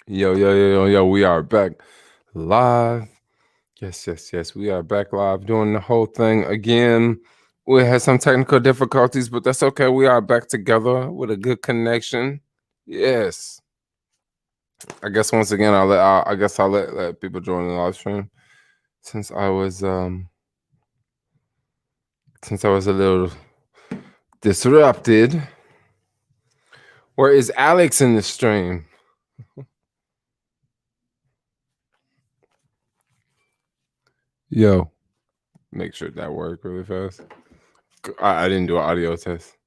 Yo, we are back live. Yes. We are back live doing the whole thing again. We had some technical difficulties, but that's okay. We are back together with a good connection. Yes. I guess once again, I'll let people join the live stream since I was a little disrupted. Where is Alex in the stream? Yo, make sure that worked really fast. I didn't do an audio test.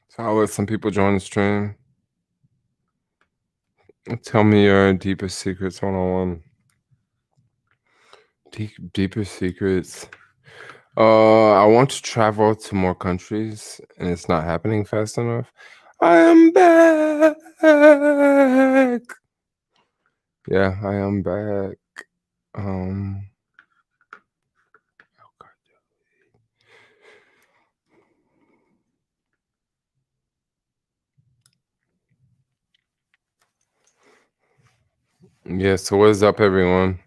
So I'll let some people join the stream. Tell me your deepest secrets 101. Deepest secrets. I want to travel to more countries, and it's not happening fast enough. I am back. Yeah, I am back. Yeah, so what is up, everyone?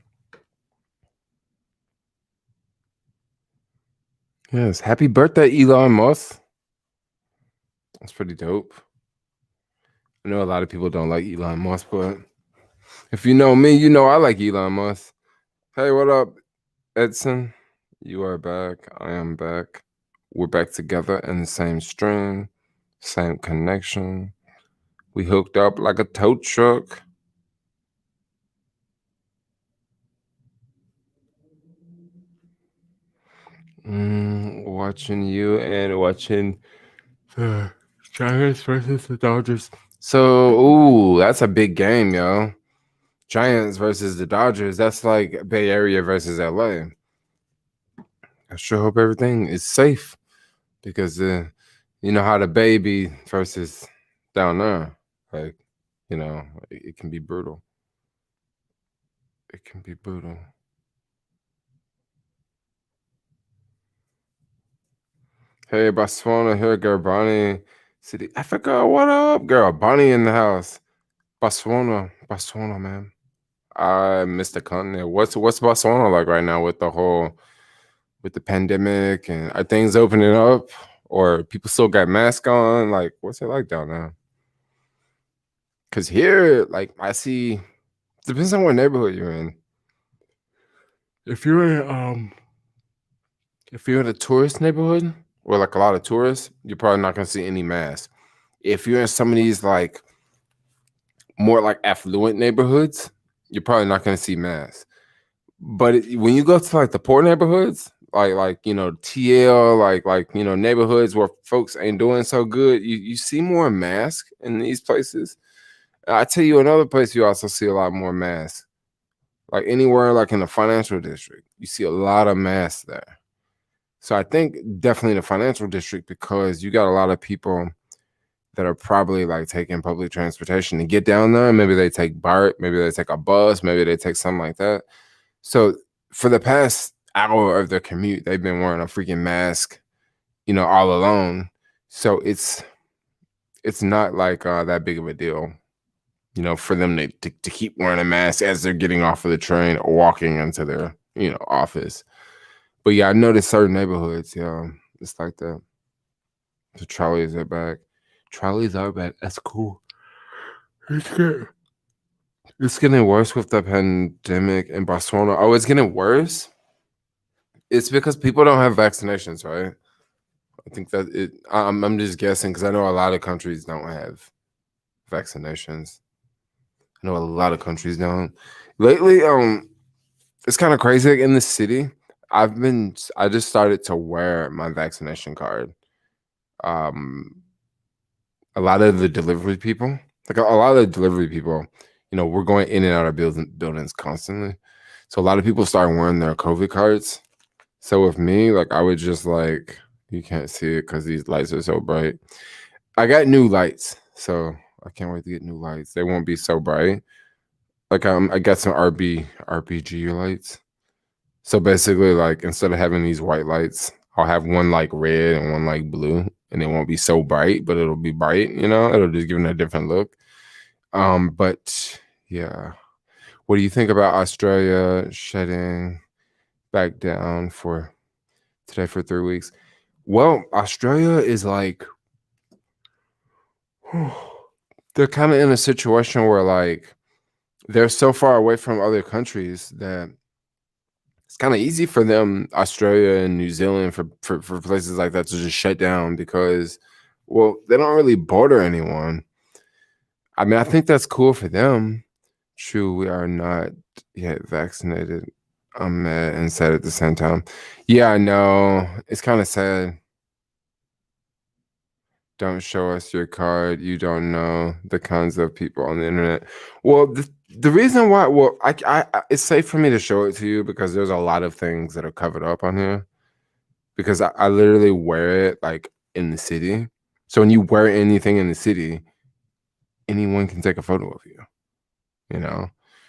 Yes, happy birthday, Elon Musk. That's pretty dope. I know a lot of people don't like Elon Musk, but if you know me, you know I like Elon Musk. Hey, what up, Edson? You are back. I am back. We're back together in the same stream, same connection. We hooked up like a tow truck. Watching you and watching the Giants versus the Dodgers. So, that's a big game, yo. Giants versus the Dodgers. That's like Bay Area versus LA. I sure hope everything is safe because you know how the baby versus down there, like, it can be brutal. It can be brutal. Hey, Botswana, here, Garbani City, Africa. What up, girl? Bonnie in the house. Botswana, man. I missed the continent. What's Botswana like right now with the pandemic, and are things opening up, or people still got masks on? Like, what's it like down there? Because here, like, I see, depends on what neighborhood you're in. If you're in a tourist neighborhood or like a lot of tourists, you're probably not gonna see any masks. If you're in some of these like more like affluent neighborhoods, you're probably not gonna see masks. But when you go to like the poor neighborhoods, like TL, like neighborhoods where folks ain't doing so good, you see more masks in these places. I tell you, another place you also see a lot more masks. Like anywhere, like in the financial district, you see a lot of masks there. So I think definitely the financial district, because you got a lot of people that are probably like taking public transportation to get down there. Maybe they take BART, maybe they take a bus, maybe they take something like that. So for the past hour of their commute, they've been wearing a freaking mask, all alone. So it's not like that big of a deal, for them to keep wearing a mask as they're getting off of the train or walking into their, office. But yeah, I noticed certain neighborhoods, it's like that. The trolleys are back. Trolleys are back. That's cool. It's good. It's getting worse with the pandemic in Barcelona. Oh, it's getting worse? It's because people don't have vaccinations, right? I think that I'm just guessing because I know a lot of countries don't have vaccinations. I know a lot of countries don't. Lately, it's kind of crazy. Like in the city, I just started to wear my vaccination card. A lot of the delivery people, we're going in and out of buildings constantly. So a lot of people start wearing their COVID cards. So with me, like, I would just like, you can't see it because these lights are so bright. I got new lights, so I can't wait to get new lights. They won't be so bright. Like, I got some RPG lights. So basically, like, instead of having these white lights, I'll have one like red and one like blue, and it won't be so bright, but it'll be bright, it'll just give it a different look. But yeah. What do you think about Australia shutting back down for today for 3 weeks? Well, Australia is like, they're kind of in a situation where like they're so far away from other countries that it's kind of easy for them, Australia and New Zealand, for places like that to just shut down because, well, they don't really border anyone. I mean, I think that's cool for them. True, we are not yet vaccinated. I'm mad and sad at the same time. Yeah, I know. It's kind of sad. Don't show us your card. You don't know the kinds of people on the internet. Well, the reason why, well, it's safe for me to show it to you because there's a lot of things that are covered up on here. Because I literally wear it like in the city. So when you wear anything in the city, anyone can take a photo of you.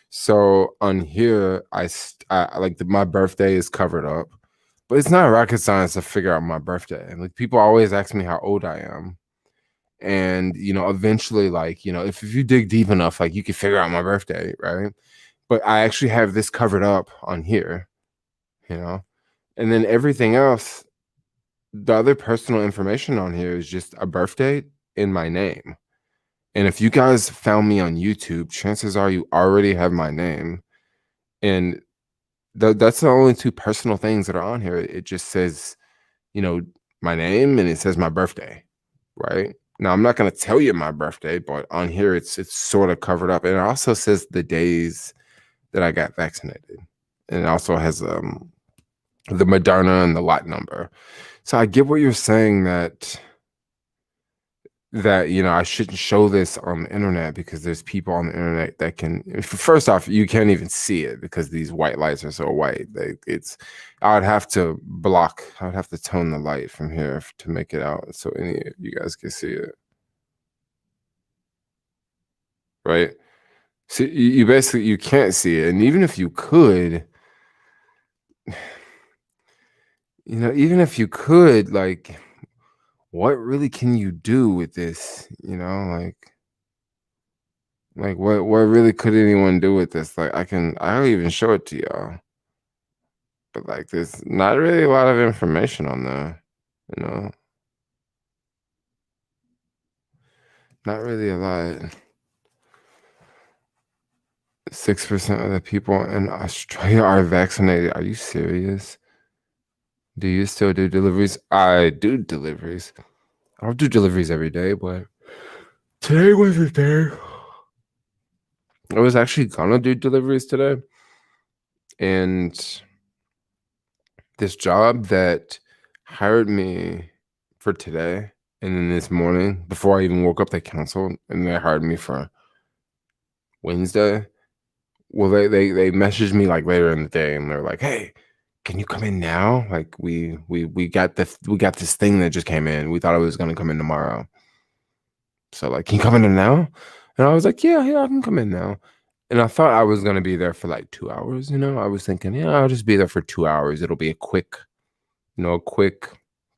So on here, I like my birthday is covered up, but it's not rocket science to figure out my birthday. Like people always ask me how old I am. And eventually, like, if you dig deep enough, like you can figure out my birthday, right? But I actually have this covered up on here, and then everything else, the other personal information on here is just a birth date and my name. And if you guys found me on YouTube, chances are you already have my name. And that's the only two personal things that are on here. It just says, my name, and it says my birthday, right? Now, I'm not going to tell you my birthday, but on here, it's sort of covered up. And it also says the days that I got vaccinated. And it also has the Moderna and the lot number. So I get what you're saying that I shouldn't show this on the internet because there's people on the internet that can. First off, you can't even see it because these white lights are so white. I would have to tone the light from here to make it out so any of you guys can see it. Right? So you basically, you can't see it. And even if you could, like, what really can you do with this? Like what really could anyone do with this? Like I'll even show it to y'all. But like there's not really a lot of information on there, Not really a lot. 6% of the people in Australia are vaccinated. Are you serious? Do you still do deliveries? I do deliveries. I don't do deliveries every day, but today wasn't there. I was actually gonna do deliveries today. And this job that hired me for today, and then this morning, before I even woke up, they canceled, and they hired me for Wednesday. Well, they messaged me like later in the day, and they're like, "Hey, can you come in now? Like we got this thing that just came in. We thought it was gonna come in tomorrow. So like, can you come in now?" And I was like, "Yeah, I can come in now." And I thought I was gonna be there for like 2 hours. I was thinking, yeah, I'll just be there for 2 hours. It'll be a quick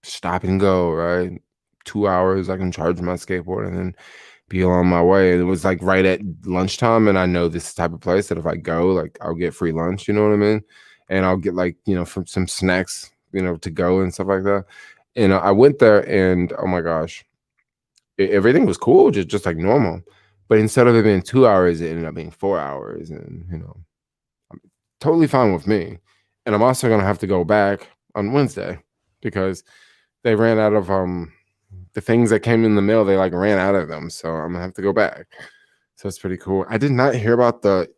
stop and go, right? 2 hours. I can charge my skateboard and then be on my way. It was like right at lunchtime, and I know this type of place that if I go, like I'll get free lunch, you know what I mean? And I'll get like, from some snacks, to go and stuff like that. And I went there and oh my gosh, everything was cool, just like normal. But instead of it being 2 hours, it ended up being 4 hours. And, totally fine with me. And I'm also going to have to go back on Wednesday because they ran out of the things that came in the mail. They like ran out of them, so I'm gonna have to go back. So it's pretty cool. I did not hear about the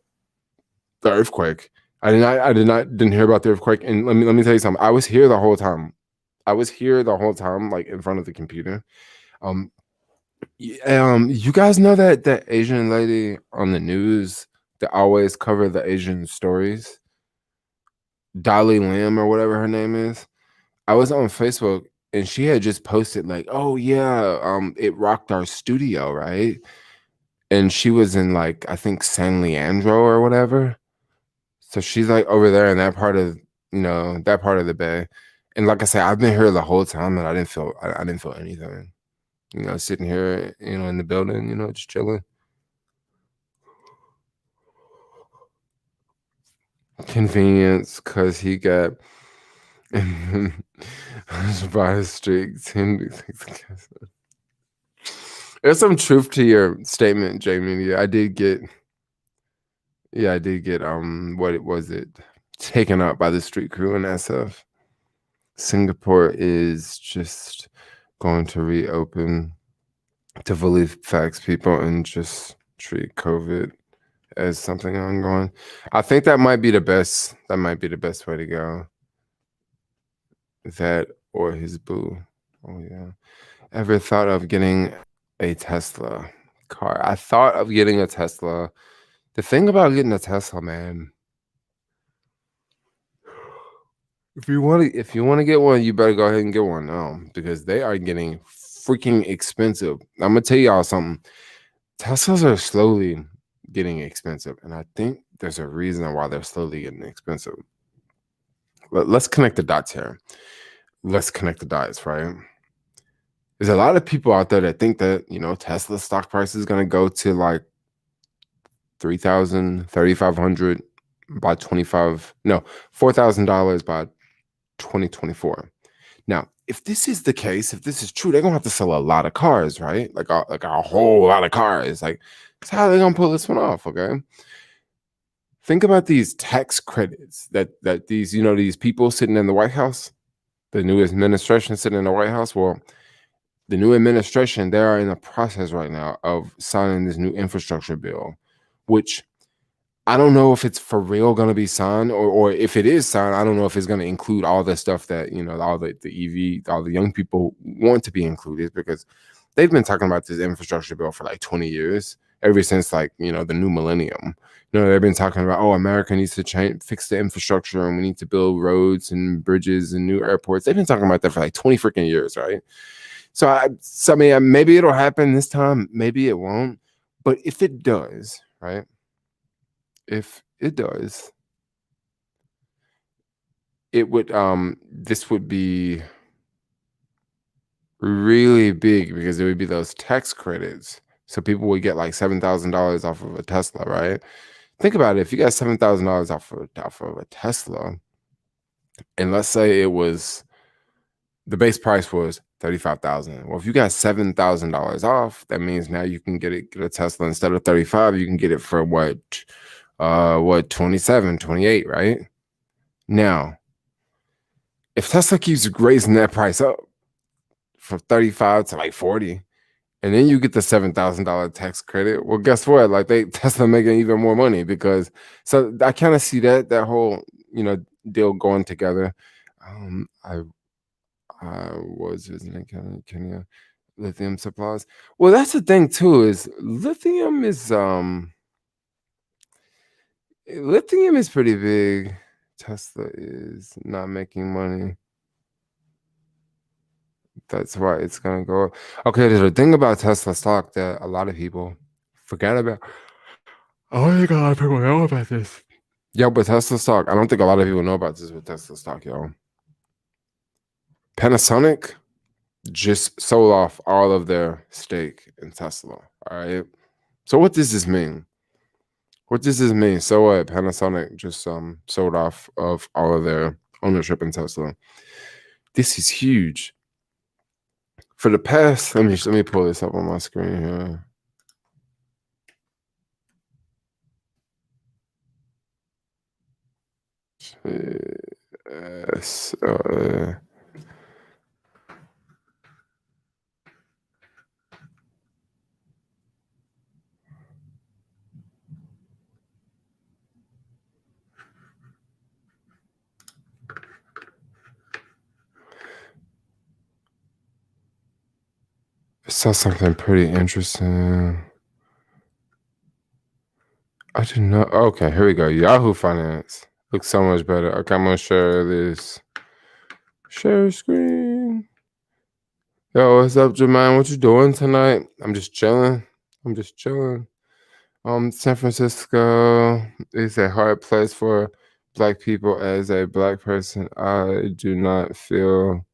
earthquake. Didn't hear about the earthquake. And let me tell you something. I was here the whole time. Like in front of the computer. You guys know that Asian lady on the news that always cover the Asian stories, Dolly Lim or whatever her name is. I was on Facebook and she had just posted like, "Oh yeah, it rocked our studio, right?" And she was in like, I think San Leandro or whatever. So she's like over there in that part of the bay. And like I said, I've been here the whole time, and I didn't feel anything. Sitting here, in the building, just chilling. Convenience, cause he got by his streak. There's some truth to your statement, Jamie. I did get what it was it taken up by the street crew in SF. Singapore is just going to reopen to fully vax people and just treat COVID as something ongoing. I think that might be the best. That might be the best way to go. That or his boo. Oh yeah. Ever thought of getting a Tesla car? I thought of getting a Tesla. The thing about getting a Tesla, man, if you want to get one, you better go ahead and get one now because they are getting freaking expensive. I'm gonna tell y'all something. Teslas are slowly getting expensive, and I think there's a reason why they're slowly getting expensive. Let's connect the dots here. Let's connect the dots, right? There's a lot of people out there that think that, Tesla stock price is going to go to like 3,000, 3,500 by $4,000 by 2024. Now, if this is the case, if this is true, they're going to have to sell a lot of cars, right? Like a whole lot of cars. Like, so how are they going to pull this one off, okay? Think about these tax credits that these, these people sitting in the White House, the new administration sitting in the White House. Well, the new administration, they are in the process right now of signing this new infrastructure bill, which I don't know if it's for real going to be signed, or if it is signed, I don't know if it's going to include all the stuff that, all the EV, all the young people want to be included, because they've been talking about this infrastructure bill for like 20 years, ever since like, the new millennium. They've been talking about, America needs to fix the infrastructure, and we need to build roads and bridges and new airports. They've been talking about that for like 20 freaking years, right? So I mean, maybe it'll happen this time, maybe it won't. But if it does, right? If it does, it would this would be really big, because it would be those tax credits. So people would get like $7,000 off of a Tesla, right? Think about it. If you got $7,000 off of a Tesla, and let's say the base price was $35,000. Well, if you got $7,000 off, that means now you can get a Tesla instead of 35. You can get it for what 27, 28, right? Now, if Tesla keeps raising that price up from 35 to like 40, and then you get the $7,000 tax credit, well, guess what? Like Tesla making even more money, because so I kind of see that whole deal going together. I was visiting Kenya, lithium supplies. Well, that's the thing too, is lithium is pretty big. Tesla is not making money. That's why it's gonna go up. Okay, there's a thing about Tesla stock that a lot of people forget about. Oh my God, people know about this. Yeah, but Tesla stock, I don't think a lot of people know about this with Tesla stock, y'all. Panasonic just sold off all of their stake in Tesla. All right. So what does this mean? So what? Panasonic just sold off of all of their ownership in Tesla. This is huge. For the past, let me pull this up on my screen here. Yes. I saw something pretty interesting. I didn't know. Okay, here we go. Yahoo Finance looks so much better. Okay, I'm gonna share this. Share screen. Yo, what's up, Jermaine? What you doing tonight? I'm just chilling. San Francisco is a hard place for black people. As a black person, I do not feel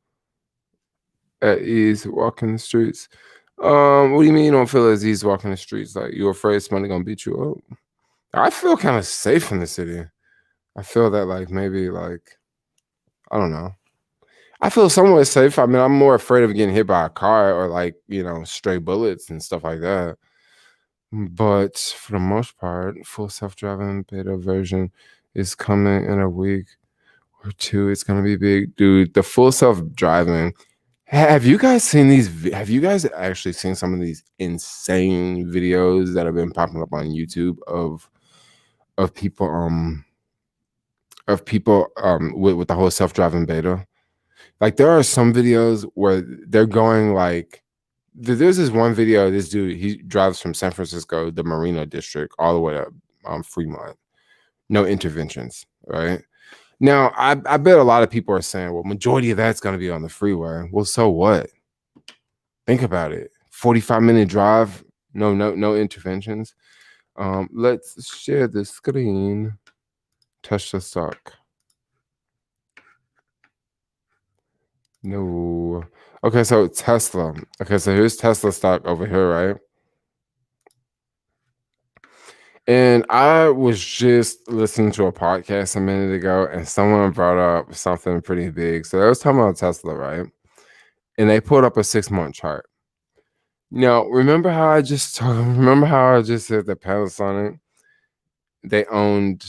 at ease walking the streets. What do you mean you don't feel at ease walking the streets? Like you're afraid somebody gonna beat you up? I feel kind of safe in the city. I feel that like maybe like I don't know. I feel somewhat safe. I mean, I'm more afraid of getting hit by a car or like, stray bullets and stuff like that. But for the most part, full self-driving beta version is coming in a week or two. It's gonna be big, dude. The full self-driving. Have you guys seen these? Have you guys actually seen some of these insane videos that have been popping up on YouTube of people with the whole self-driving beta? Like there are some videos where they're going like there's this one video, this dude, he drives from San Francisco, the Marina district, all the way up Fremont. No interventions, right? Now, I bet a lot of people are saying, well, majority of that's going to be on the freeway. Well, so what? Think about it. 45-minute drive, no interventions. Let's share the screen. Touch the stock. No. Okay, so Tesla. Okay, so here's Tesla stock over here, right? And I was just listening to a podcast a minute ago, and someone brought up something pretty big. So they was talking about Tesla, right? And they put up a 6-month chart. Now, remember how I just said that they owned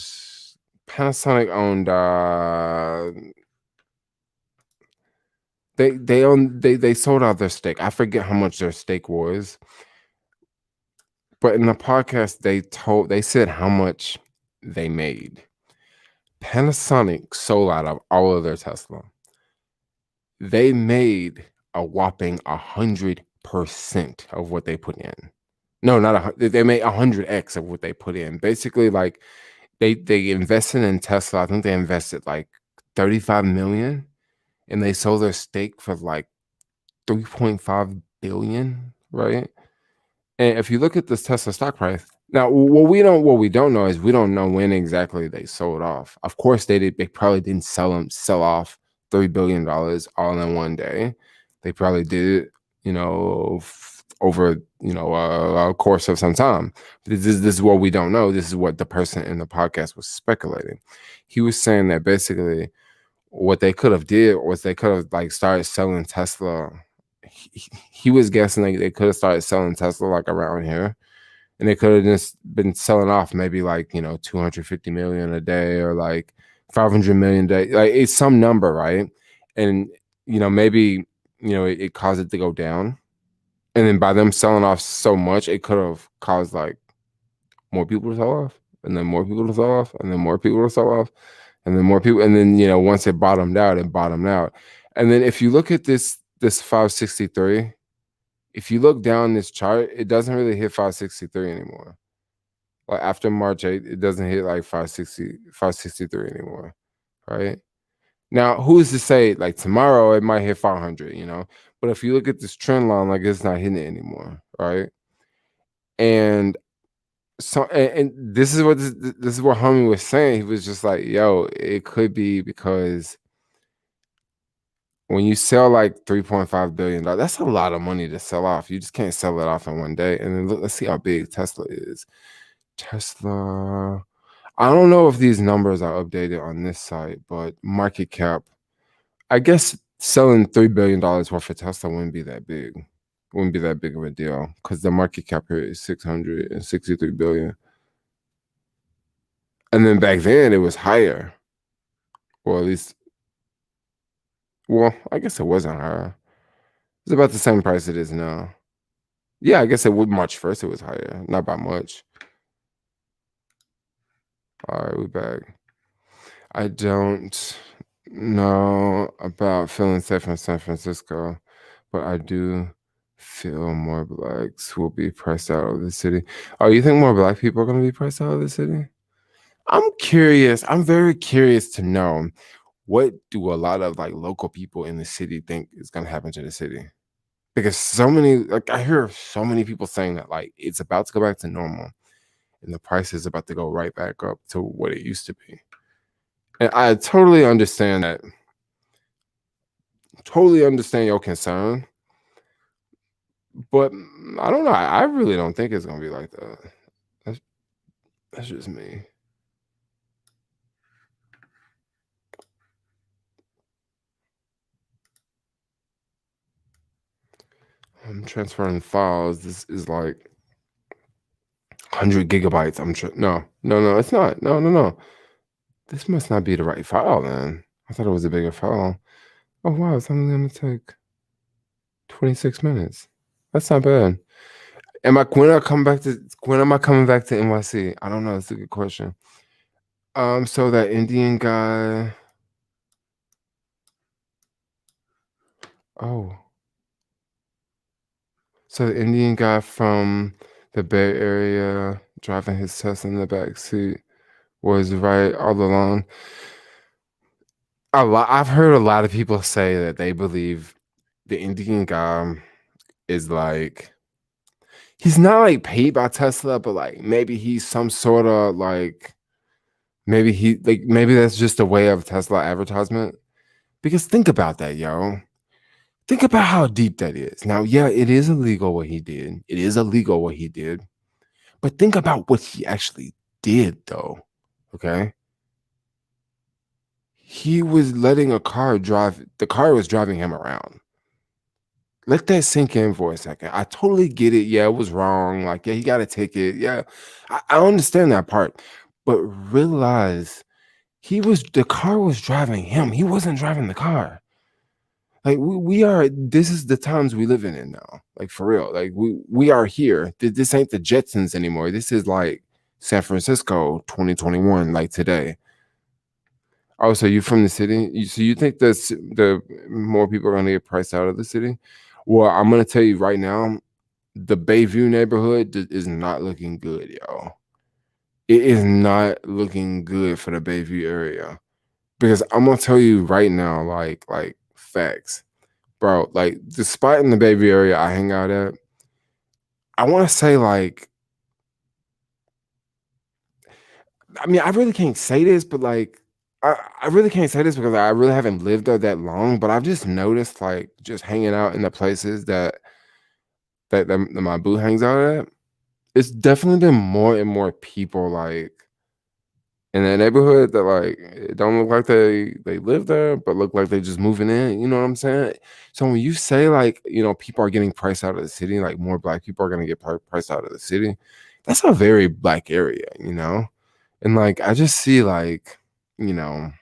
Panasonic owned they sold out their stake. I forget how much their stake was. But in the podcast they said how much they made. Panasonic sold out of all of their Tesla. They made a whopping 100% of what they put in. No, not they made 100x of what they put in. Basically, like they invested in Tesla. I think they invested like 35 million, and they sold their stake for like 3.5 billion, right? And if you look at this Tesla stock price, now what we don't know is we don't know when exactly they sold off. Of course, they probably didn't sell off $3 billion all in one day. They probably did it, over a course of some time. This is what we don't know. This is what the person in the podcast was speculating. He was saying that basically what they could have did was they could have like started selling Tesla. He was guessing they could have started selling Tesla like around here, and they could have just been selling off maybe like 250 million a day or like 500 million a day. Like it's some number, right? And maybe it caused it to go down, and then by them selling off so much, it could have caused like more people to sell off, and then more people to sell off, and then more people to sell off, and then more people, and then once it bottomed out, and then if you look at this 563, if you look down this chart, it doesn't really hit 563 anymore. Like after March 8th, it doesn't hit like 563 anymore, right? Now, who's to say like tomorrow it might hit 500, But if you look at this trend line, like it's not hitting it anymore, right? And so, and this is what homie was saying. He was just like, "Yo, it could be because when you sell like $3.5 billion, that's a lot of money to sell off. You just can't sell it off in one day." And then let's see how big Tesla is. Tesla. I don't know if these numbers are updated on this site, but market cap. I guess selling $3 billion worth of Tesla wouldn't be that big. Wouldn't be that big of a deal because the market cap here is 663 billion. And then back then it was higher. Or at least, well, I guess it wasn't higher. It's about the same price it is now. Yeah, I guess it would March 1st it was higher. Not by much. All right, we're back. I don't know about feeling safe in San Francisco, but I do feel more blacks will be priced out of the city. Oh, you think more black people are going to be priced out of the city? I'm curious. I'm very curious to know, what do a lot of like local people in the city think is going to happen to the city? Because I hear so many people saying that like it's about to go back to normal and the price is about to go right back up to what it used to be. And I totally understand that. Totally understand your concern, but I don't know. I really don't think it's gonna be like that. That's that's just me. I'm transferring files. This is like 100 GB. No, it's not. No. This must not be the right file then. I thought it was a bigger file. Oh wow, it's only gonna take 26 minutes. That's not bad. When am I coming back to NYC? I don't know. That's a good question. So that Indian guy. Oh, so the Indian guy from the Bay Area driving his Tesla in the back seat was right all along. I've heard a lot of people say that they believe the Indian guy is like he's not like paid by Tesla, but like maybe he's some sort of like maybe that's just a way of Tesla advertisement. Because think about that, yo. Think about how deep that is. Now, yeah, it is illegal what he did. It is illegal what he did. But think about what he actually did, though. Okay. He was letting a car drive, the car was driving him around. Let that sink in for a second. I totally get it. Yeah, it was wrong. Like, yeah, he got a ticket. Yeah, I understand that part. But realize the car was driving him. He wasn't driving the car. Like this is the times we live in now. Like for real. Like we are here. This ain't the Jetsons anymore. This is like San Francisco 2021, like today. Oh, so you from the city? So you think the more people are gonna get priced out of the city? Well, I'm gonna tell you right now, the Bayview neighborhood is not looking good, y'all. It is not looking good for the Bayview area. Because I'm gonna tell you right now, like facts. Bro, like the spot in the Bayview area I hang out at, I wanna say like I mean, I really can't say this, but like I really can't say this because I really haven't lived there that long, but I've just noticed like just hanging out in the places that my boo hangs out at, it's definitely been more and more people like in that neighborhood that like it don't look like they live there, but look like they just moving in. You know what I'm saying? So when you say like people are getting priced out of the city, like more black people are gonna get priced out of the city, that's a very black area, and like I just see like you know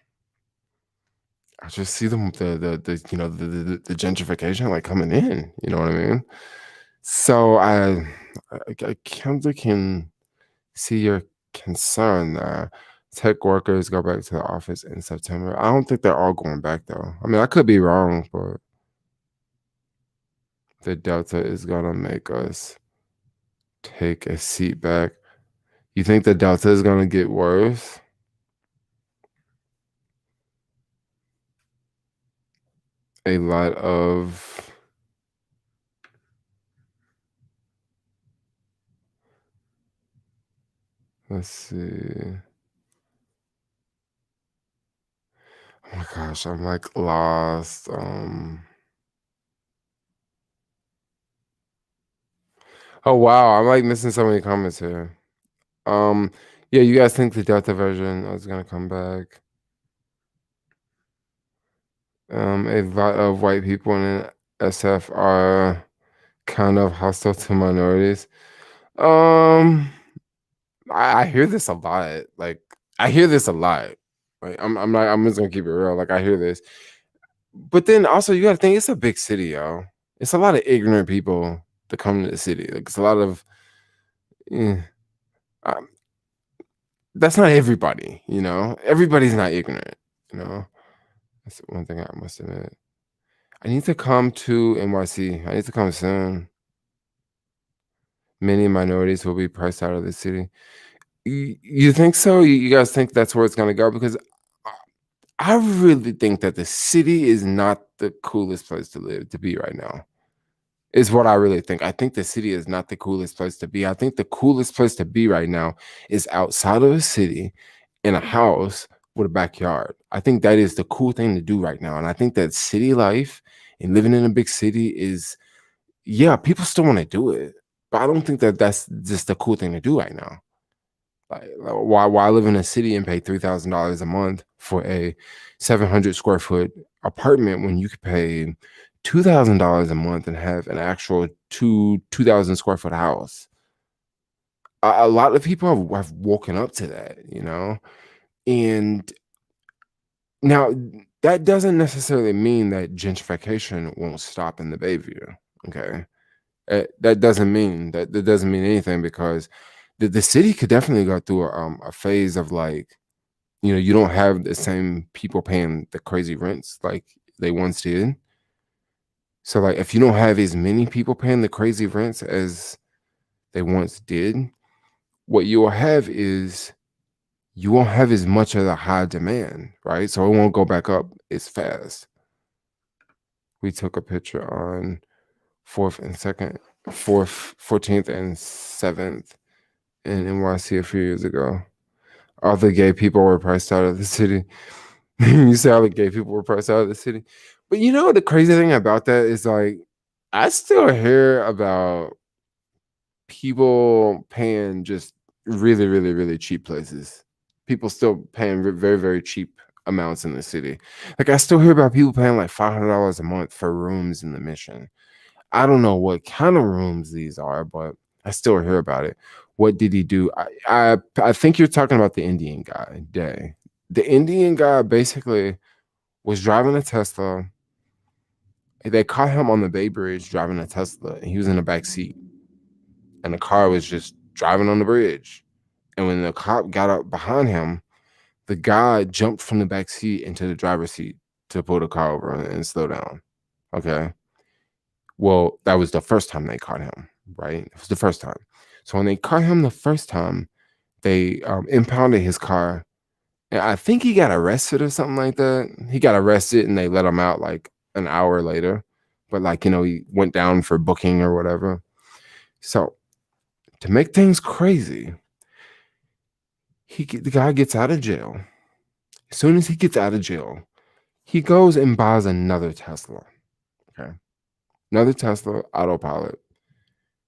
I just see the gentrification like coming in. You know what I mean? So I kind of can see your concern there. Tech workers go back to the office in September. I don't think they're all going back though. I mean, I could be wrong, but the Delta is gonna make us take a seat back. You think the Delta is gonna get worse? A lot of let's see. Oh my gosh, I'm like lost. Oh wow, I'm like missing so many comments here. Um, yeah, you guys think the Delta version is gonna come back? A lot of white people in SF are kind of hostile to minorities. Um, I hear this a lot. Like I hear this a lot. Like I'm just gonna keep it real. Like I hear this. But then also you gotta think it's a big city, yo. It's a lot of ignorant people that come to the city. Like it's a lot of eh, um, that's not everybody, Everybody's not ignorant, you know. That's one thing I must admit. I need to come to NYC. I need to come soon. Many minorities will be priced out of the city. You think so? You guys think that's where it's gonna go? Because I I really think that the city is not the coolest place to live to be right now. Is what I really think. I think the city is not the coolest place to be. I think the coolest place to be right now is outside of the city in a house with a backyard. I think that is the cool thing to do right now. And I think that city life and living in a big city is, yeah, people still want to do it, but I don't think that that's just the cool thing to do right now. Like, why live in a city and pay $3,000 a month for a 700 square foot apartment when you could pay $2,000 a month and have an actual 2,000 square foot house? A lot of people have woken up to that, and now that doesn't necessarily mean that gentrification won't stop in the Bay View. Okay, that doesn't mean that doesn't mean anything, because the city could definitely go through a phase of, like, you don't have the same people paying the crazy rents like they once did. So, like, if you don't have as many people paying the crazy rents as they once did, what you will have is you won't have as much of the high demand, right? So it won't go back up as fast. We took a picture on 14th and 7th in NYC a few years ago. All the gay people were priced out of the city. You see how the gay people were priced out of the city. But the crazy thing about that is, like, I still hear about people paying just really, really, really cheap places. People still paying very, very cheap amounts in the city. Like, I still hear about people paying like $500 a month for rooms in the Mission. I don't know what kind of rooms these are, but I still hear about it. What did he do? I think you're talking about the Indian guy, Day. The Indian guy basically was driving a Tesla. They caught him on the Bay Bridge driving a Tesla, and he was in the back seat, and the car was just driving on the bridge. And when the cop got up behind him, the guy jumped from the back seat into the driver's seat to pull the car over and slow down. Okay. Well, that was the first time they caught him, right? It was the first time. So when they caught him the first time, they impounded his car. And I think he got arrested or something like that. He got arrested and they let him out like an hour later. But, like, he went down for booking or whatever. So to make things crazy, the guy gets out of jail. As soon as he gets out of jail, he goes and buys another Tesla. Okay. Another Tesla autopilot.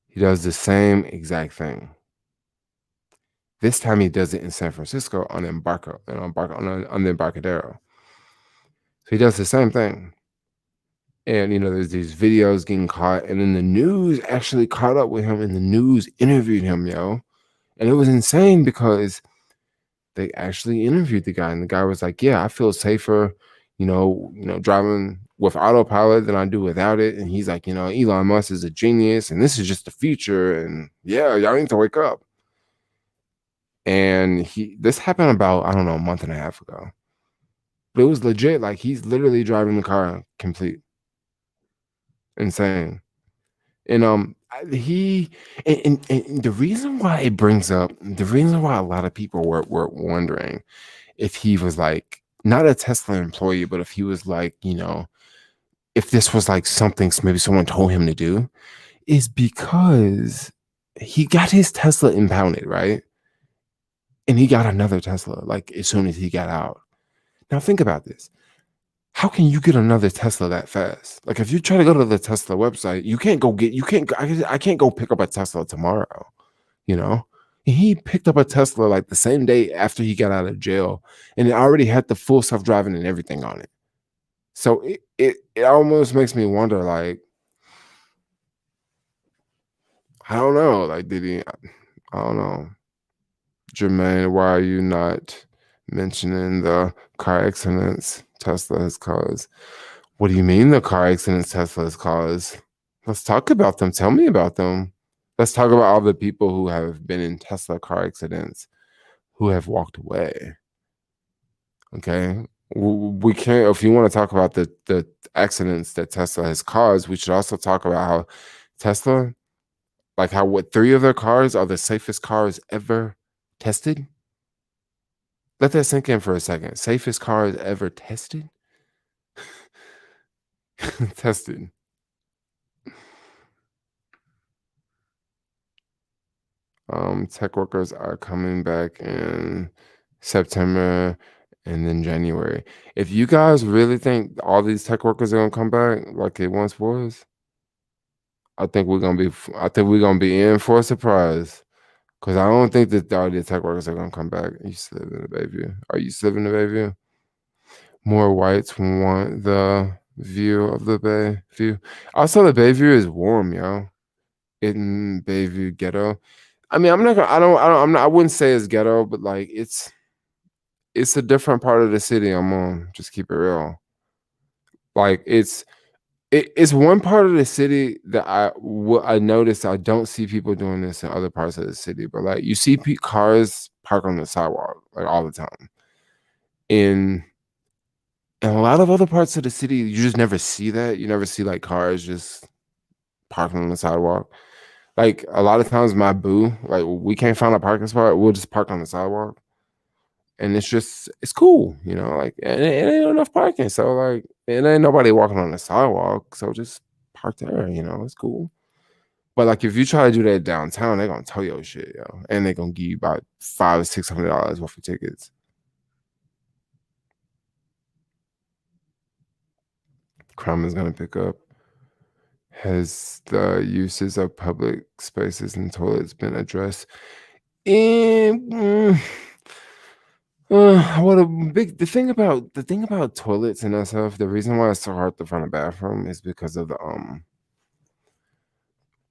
He does the same exact thing. This time he does it in San Francisco on the Embarcadero. So he does the same thing. And, there's these videos getting caught, and then the news actually caught up with him, and the news interviewed him, yo. And it was insane because they actually interviewed the guy, and the guy was like, yeah, I feel safer, driving with autopilot than I do without it. And he's like, Elon Musk is a genius, and this is just the future, and yeah, y'all need to wake up. And this happened about, I don't know, a month and a half ago. But it was legit. Like, he's literally driving the car complete. Insane. And he and the reason why a lot of people were wondering if he was, like, not a Tesla employee, but if he was, like, if this was like something maybe someone told him to do, is because he got his Tesla impounded, right? And he got another Tesla, like, as soon as he got out. Now think about this. How can you get another Tesla that fast? Like, if you try to go to the Tesla website, I can't go pick up a Tesla tomorrow, you know? And he picked up a Tesla like the same day after he got out of jail, and it already had the full self-driving and everything on it. So it almost makes me wonder, like, I don't know, like, I don't know. Jermaine, why are you not mentioning the car accidents Tesla has caused? What do you mean the car accidents Tesla has caused? Let's talk about them. Tell me about them. Let's talk about all the people who have been in Tesla car accidents who have walked away. Okay. We can't, if you want to talk about the accidents that Tesla has caused, we should also talk about how Tesla, like, how what 3 of their cars are the safest cars ever tested. Let that sink in for a second. Safest cars ever tested? Tested. Tech workers are coming back in September and then January. If you guys really think all these tech workers are gonna come back like it once was, I think we're gonna be in for a surprise. Cause I don't think that all the tech workers are gonna come back. You used to live in the Bayview. Are you still living in the Bayview? More whites want the view of the Bay View. Also, the Bayview is warm, yo. In Bayview ghetto. I mean, I'm not gonna. I don't. I'm not. I wouldn't say it's ghetto, but like it's a different part of the city I'm on. Just keep it real. Like it's one part of the city that I noticed I don't see people doing this in other parts of the city, but like you see cars park on the sidewalk like all the time. In a lot of other parts of the city, you just never see that. You never see like cars just parking on the sidewalk. Like a lot of times, my boo, like we can't find a parking spot, we'll just park on the sidewalk, and it's cool, you know. Like it ain't enough parking, so like it ain't nobody walking on the sidewalk, so just park there, you know. It's cool. But like if you try to do that downtown, they're gonna tow your shit, yo, and they're gonna give you about $500-$600 worth of tickets. Crime is gonna pick up. Has the uses of public spaces and toilets been addressed? And what a big the thing about toilets and that stuff. The reason why it's so hard to find a bathroom is because of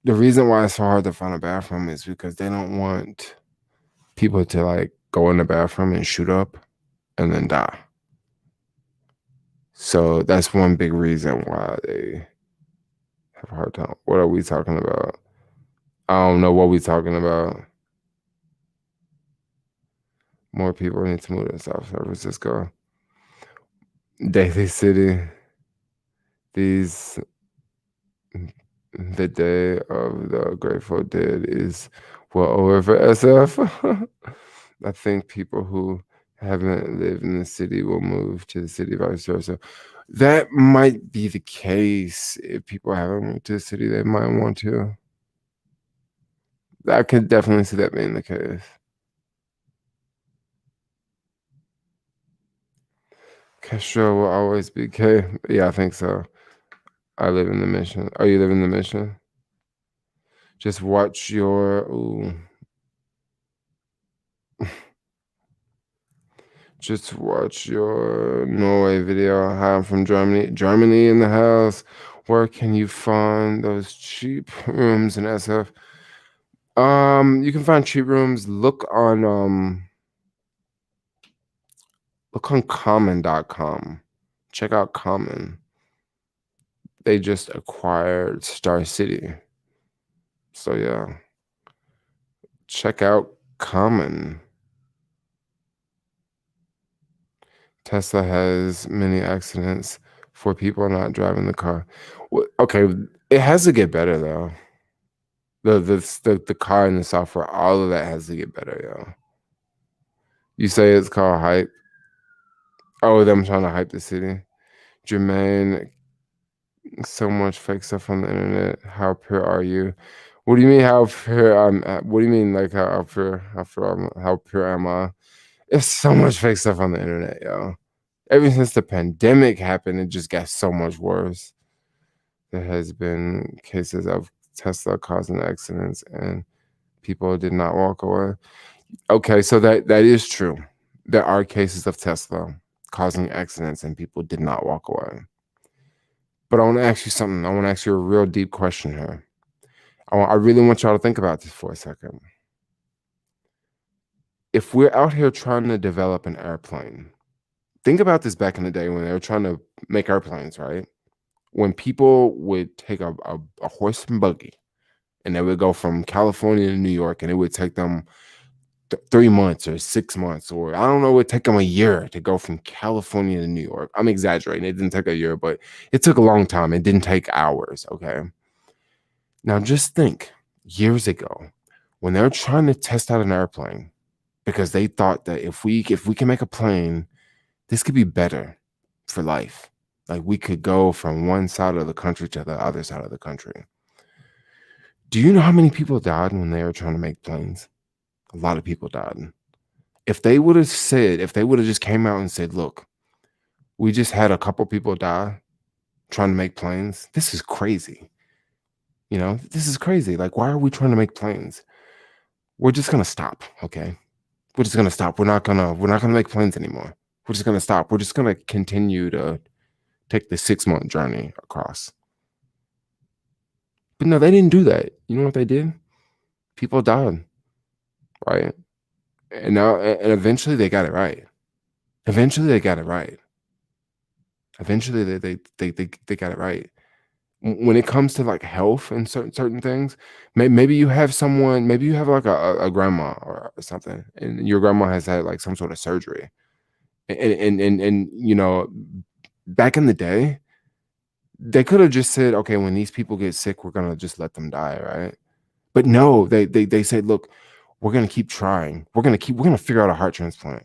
the reason why it's so hard to find a bathroom is because they don't want people to like go in the bathroom and shoot up and then die. So that's one big reason why they have a hard time. What are we talking about? I don't know what we're talking about. More people need to move to South San Francisco. Daly City. These the day of the Grateful Dead is well over for SF. I think people who haven't lived in the city will move to the city, vice versa. That might be the case. If people haven't moved to the city, they might want to. I could definitely see that being the case. Castro will always be K. Yeah, I think so. I live in the Mission. Oh, you live in the Mission? Just watch your just watch your Norway video. Hi, I'm from Germany. Germany in the house. Where can you find those cheap rooms in SF? You can find cheap rooms. Look on common.com. Check out Common. They just acquired Star City. So yeah. Check out Common. Tesla has many accidents for people not driving the car. Okay, it has to get better though. The car and the software, all of that has to get better, yo. You say it's called hype. Oh, them trying to hype the city. Jermaine, so much fake stuff on the internet. How pure are you? What do you mean how pure what do you mean like how pure am I? There's so much fake stuff on the internet, yo. Ever since the pandemic happened, it just got so much worse. There has been cases of Tesla causing accidents and people did not walk away. Okay, so that is true. There are cases of Tesla causing accidents and people did not walk away. But I want to ask you something. I want to ask you a real deep question here. I really want y'all to think about this for a second. If we're out here trying to develop an airplane, think about this back in the day when they were trying to make airplanes, right? When people would take a horse and buggy and they would go from California to New York and it would take them 3 months or 6 months, or I don't know, it would take them a year to go from California to New York. I'm exaggerating. It didn't take a year, but it took a long time. It didn't take hours, okay? Now just think, years ago, when they were trying to test out an airplane, because they thought that if we can make a plane, this could be better for life. Like we could go from one side of the country to the other side of the country. Do you know how many people died when they were trying to make planes? A lot of people died. If they would have said, if they would have just came out and said, look, we just had a couple people die trying to make planes. This is crazy. This is crazy. Like, why are we trying to make planes? We're just gonna stop, okay? We're just gonna stop. We're not gonna make planes anymore. We're just gonna stop. We're just gonna continue to take the 6-month journey across. But no, they didn't do that. You know what they did? People died, right? And eventually they got it right. Eventually they got it right. Eventually they got it right. When it comes to like health and certain things, maybe you have someone, maybe you have like a grandma or something, and your grandma has had like some sort of surgery, and back in the day, they could have just said, okay, when these people get sick, we're gonna just let them die, right? But no, they said, look, we're gonna keep trying. We're gonna figure out a heart transplant.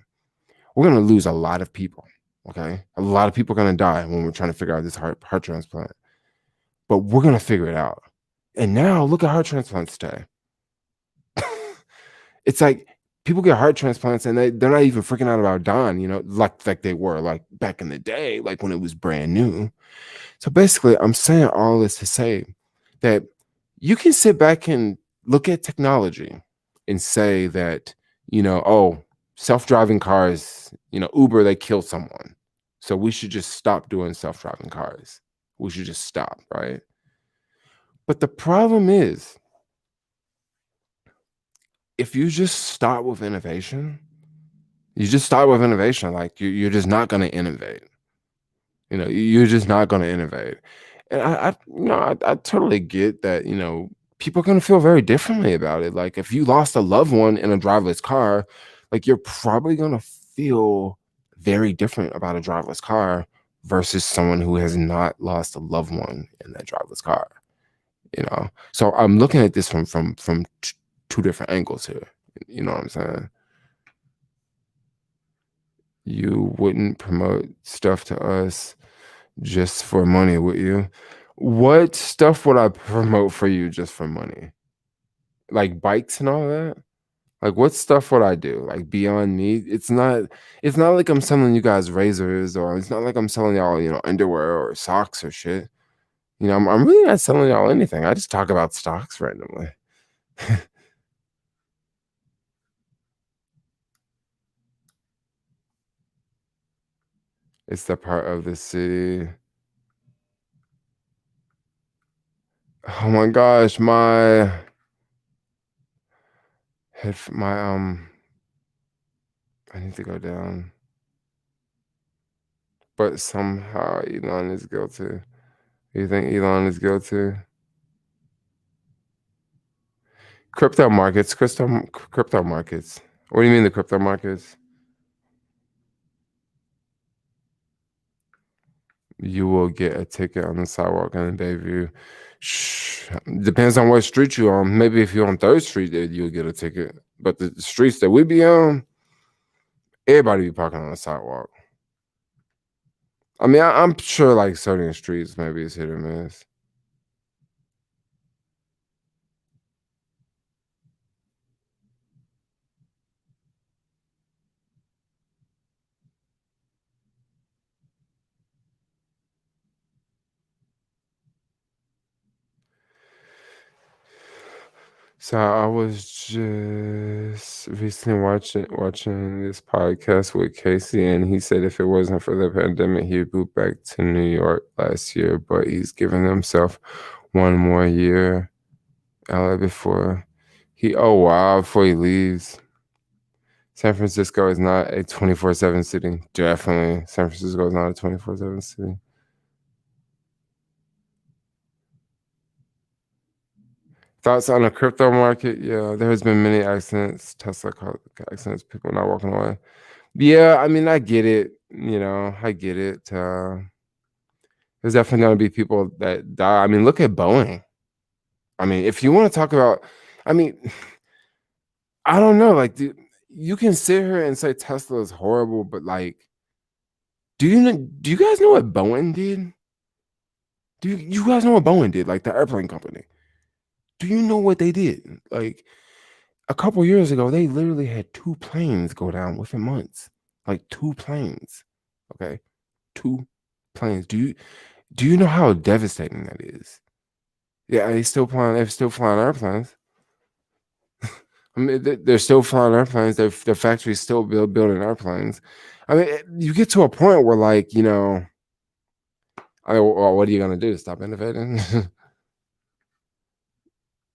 We're gonna lose a lot of people. Okay, a lot of people are gonna die when we're trying to figure out this heart transplant. But we're gonna figure it out. And now look at heart transplants today. It's like people get heart transplants and they're not even freaking out about dying, like they were like back in the day, like when it was brand new. So basically, I'm saying all this to say that you can sit back and look at technology and say that, oh, self-driving cars, Uber, they kill someone. So we should just stop doing self-driving cars. We should just stop, right? But the problem is, if you just start with innovation, like you're just not going to innovate. You're just not going to innovate. And I totally get that, people are going to feel very differently about it. Like if you lost a loved one in a driverless car, like you're probably going to feel very different about a driverless car versus someone who has not lost a loved one in that driverless car. So I'm looking at this from two different angles here. You know what I'm saying? You wouldn't promote stuff to us just for money, would you? What stuff would I promote for you just for money? Like bikes and all that? Like what stuff would I do? Like beyond me? It's not like I'm selling you guys razors, or it's not like I'm selling y'all, underwear or socks or shit. I'm really not selling y'all anything. I just talk about stocks randomly. It's the part of the city. Oh my gosh, my head, I need to go down. But somehow Elon is guilty. You think Elon is guilty? Crypto markets. What do you mean the crypto markets? You will get a ticket on the sidewalk in Bayview. Shh. Depends on what street you're on. Maybe if you're on 3rd Street, then you'll get a ticket. But the streets that we be on, everybody be parking on the sidewalk. I mean, I'm sure like certain streets maybe it's hit or miss. So I was just recently watching this podcast with Casey, and he said if it wasn't for the pandemic, he'd move back to New York last year, but he's giving himself one more year before before he leaves. San Francisco is not a 24/7 city. Definitely, San Francisco is not a 24/7 city. Thoughts on the crypto market? Yeah, there has been many accidents, accidents, people not walking away. Yeah, I mean, I get it. I get it. There's definitely going to be people that die. I mean, look at Boeing. I mean, if you want to talk about, I mean, I don't know. Like, you can sit here and say Tesla is horrible, but like, do you guys know what Boeing did? Do you guys know what Boeing did? Like the airplane company. Do you know what they did? Like, A couple years ago, they literally had 2 planes go down within months. Like 2 planes. Okay? 2 planes. Do you know how devastating that is? Yeah, they're still flying airplanes. I mean, they're still flying airplanes. Their factories still building airplanes. I mean, you get to a point where, like, I mean, well, what are you gonna do? Stop innovating?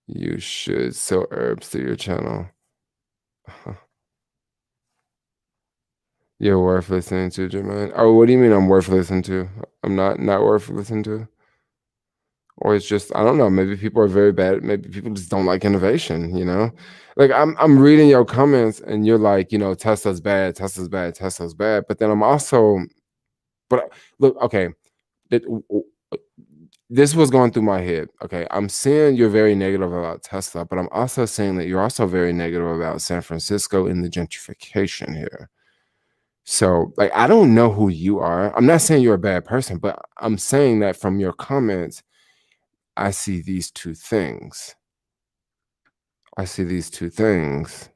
You should sell herbs to your channel. You're worth listening to, Jermaine. Oh, what do you mean I'm worth listening to? I'm not worth listening to? Or it's just, I don't know, maybe people are very bad. Maybe people just don't like innovation. Like I'm reading your comments and you're like, Tesla's bad, Tesla's bad, Tesla's bad. But then I'm also, but look, okay, that this was going through my head. Okay, I'm saying you're very negative about Tesla, but I'm also saying that you're also very negative about San Francisco and the gentrification here. So, like, I don't know who you are. I'm not saying you're a bad person, but I'm saying that from your comments, I see these two things. I see these two things.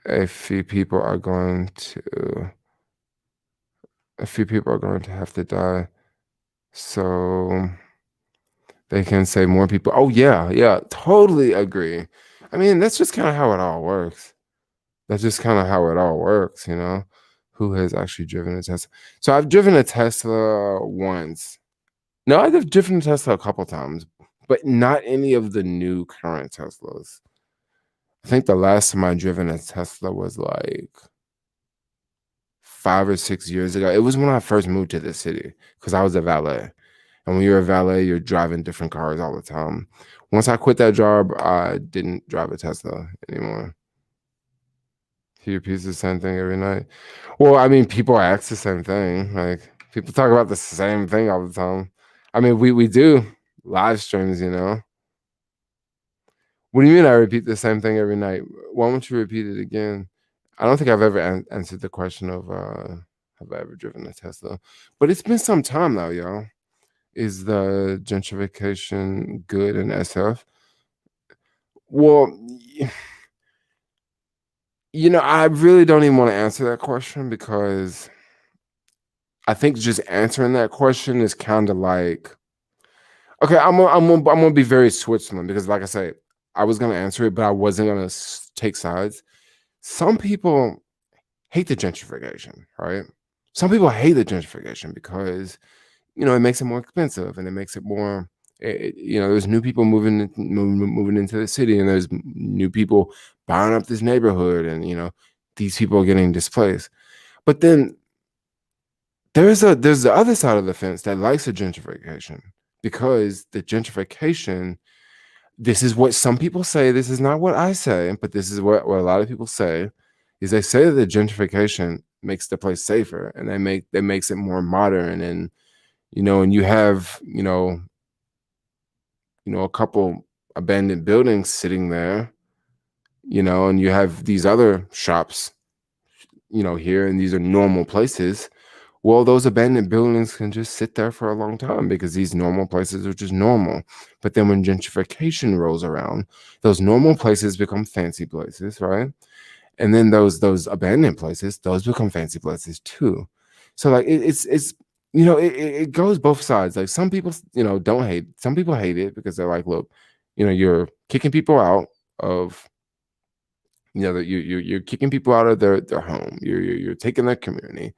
A few people are going to have to die. So they can say more people. Oh, yeah, totally agree. I mean, that's just kind of how it all works. That's just kind of how it all works. Who has actually driven a Tesla? So I've driven a Tesla once. No, I've driven a Tesla a couple times, but not any of the new current Teslas. I think the last time I driven a Tesla was like 5 or 6 years ago. It was when I first moved to the city because I was a valet. And when you're a valet, you're driving different cars all the time. Once I quit that job, I didn't drive a Tesla anymore. He repeats the same thing every night. Well, I mean, people ask the same thing. Like people talk about the same thing all the time. I mean, we do live streams. What do you mean I repeat the same thing every night? Why don't you repeat it again? I don't think I've ever answered the question of have I ever driven a Tesla, but it's been some time now, y'all. Is the gentrification good in SF? Well, I really don't even want to answer that question because I think just answering that question is kind of like, okay, I'm gonna be very Switzerland because, like I say, I was gonna answer it, but I wasn't gonna take sides. Some people hate the gentrification, right? Some people hate the gentrification because it makes it more expensive and it makes it more. There's new people moving into the city, and there's new people buying up this neighborhood, and these people are getting displaced. But then there's the other side of the fence that likes the gentrification because the gentrification. This is what some people say. This is not what I say, but this is what a lot of people say. Is they say that the gentrification makes the place safer, and that makes it more modern, and you have a couple abandoned buildings sitting there, and you have these other shops, here, and these are normal places. Well, those abandoned buildings can just sit there for a long time because these normal places are just normal. But then when gentrification rolls around, those normal places become fancy places, right? And then those abandoned places, those become fancy places too. So like it goes both sides. Like some people don't hate. Some people hate it because they're like, look, you're kicking people out of that you're kicking people out of their home. You're taking their community.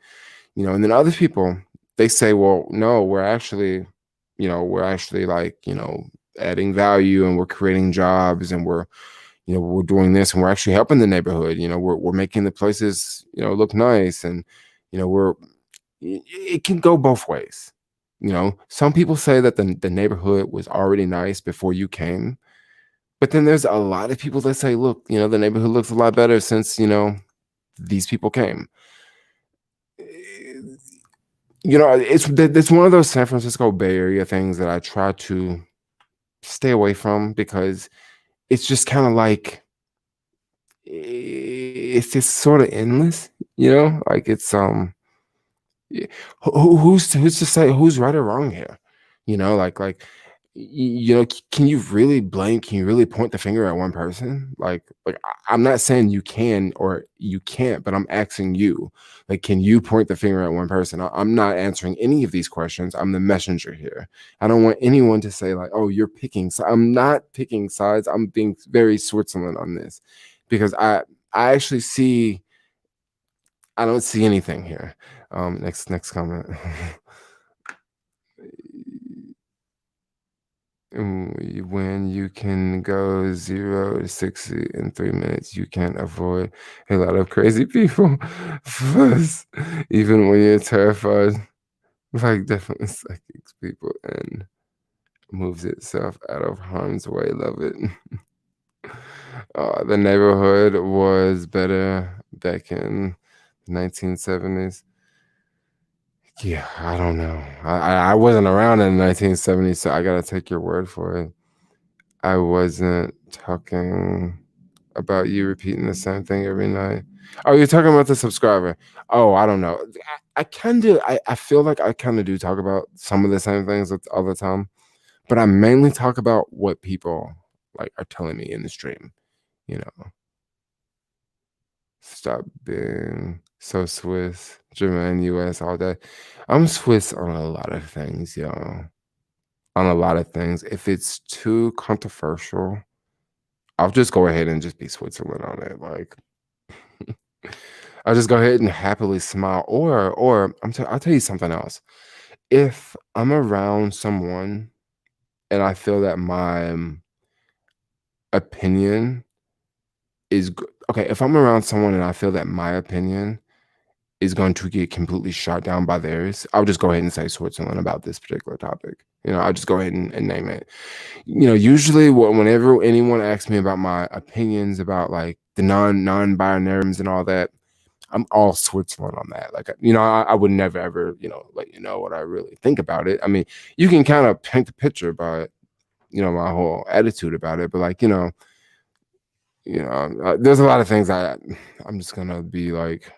And then other people, they say, well, no, we're actually like, adding value, and we're creating jobs, and we're doing this, and we're actually helping the neighborhood. We're making the places, look nice. And, it can go both ways. Some people say that the neighborhood was already nice before you came. But then there's a lot of people that say, look, the neighborhood looks a lot better since, these people came. It's one of those San Francisco Bay Area things that I try to stay away from because it's just kind of like it's just sort of endless, like it's yeah, who's to say who's right or wrong here, like Can you really blame? Can you really point the finger at one person? I'm not saying you can or you can't, but I'm asking you, like, can you point the finger at one person? I'm not answering any of these questions. I'm the messenger here. I don't want anyone to say like, oh, you're picking. So I'm not picking sides. I'm being very Switzerland on this because I actually see, I don't see anything here. Next comment. When you can go 0 to 60 in 3 minutes, you can avoid a lot of crazy people. Plus, even when you're terrified, like definitely psychics people and moves itself out of harm's way. Love it. The neighborhood was better back in the 1970s. Yeah, I don't know. I wasn't around in the 1970s, so I gotta take your word for it. I wasn't talking about you repeating the same thing every night. Oh, you're talking about the subscriber. Oh, I don't know. I kind of, I feel like I kind of do talk about some of the same things all the time, but I mainly talk about what people like are telling me in the stream. You know, stop being so Swiss, German, US, all that. I'm Swiss on a lot of things, y'all. On a lot of things. If it's too controversial, I'll just go ahead and just be Switzerland on it. Like, I'll just go ahead and happily smile. Or I'll tell you something else. If I'm around someone and I feel that my opinion is okay, if I'm around someone and I feel that my opinion is going to get completely shot down by theirs, I'll just go ahead and say Switzerland about this particular topic. I'll just go ahead and name it. Usually whenever anyone asks me about my opinions about like the non-binaries and all that, I'm all Switzerland on that. Like, I would never ever, let you know what I really think about it. I mean, you can kind of paint the picture by, my whole attitude about it, but like, there's a lot of things I'm just gonna be like,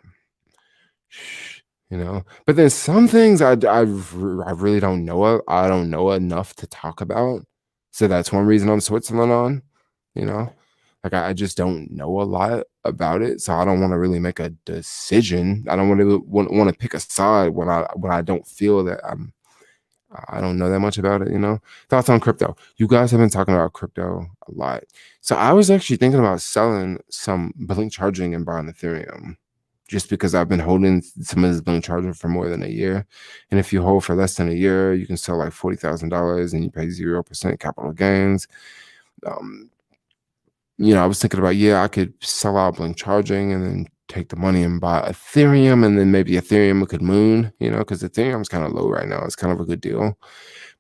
shh, But then some things I really don't know. I don't know enough to talk about. So that's one reason I'm Switzerland on. Like I just don't know a lot about it, so I don't want to really make a decision. I don't want to pick a side when I don't feel that I don't know that much about it. Thoughts on crypto? You guys have been talking about crypto a lot, so I was actually thinking about selling some Blink charging and buying Ethereum, just because I've been holding some of this Blink charging for more than a year, and if you hold for less than a year, you can sell like $40,000 and you pay 0% capital gains. I was thinking about, I could sell out Blink charging and then take the money and buy Ethereum, and then maybe Ethereum could moon, because Ethereum's kind of low right now. It's kind of a good deal.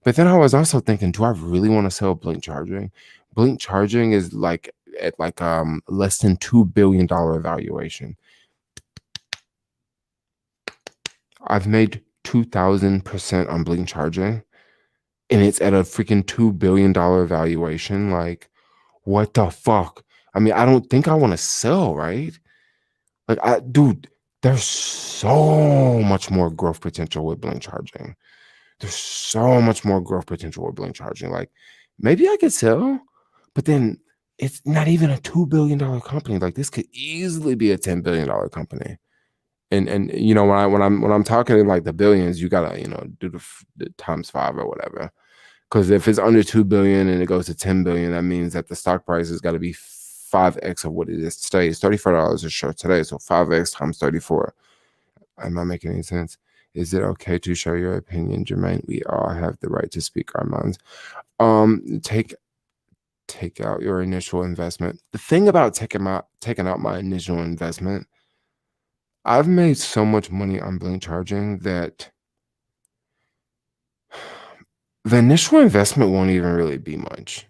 But then I was also thinking, do I really want to sell Blink charging? Blink charging is like at like less than $2 billion valuation. I've made 2,000% on Blink charging, and it's at a freaking $2 billion valuation. Like, what the fuck? I mean, I don't think I want to sell, right? Like, dude, there's so much more growth potential with Blink charging. There's so much more growth potential with Blink charging. Like, maybe I could sell, but then it's not even a $2 billion company. Like, this could easily be a $10 billion company. And when I'm talking like the billions, you gotta do the times 5 or whatever. Because if it's under 2 billion and it goes to 10 billion, that means that the stock price has got to be 5x of what it is today. It's $34 a share today, so 5x times 34. Am I making any sense? Is it okay to share your opinion, Jermaine? We all have the right to speak our minds. Take out your initial investment. The thing about taking out my initial investment, I've made so much money on Blink charging that the initial investment won't even really be much.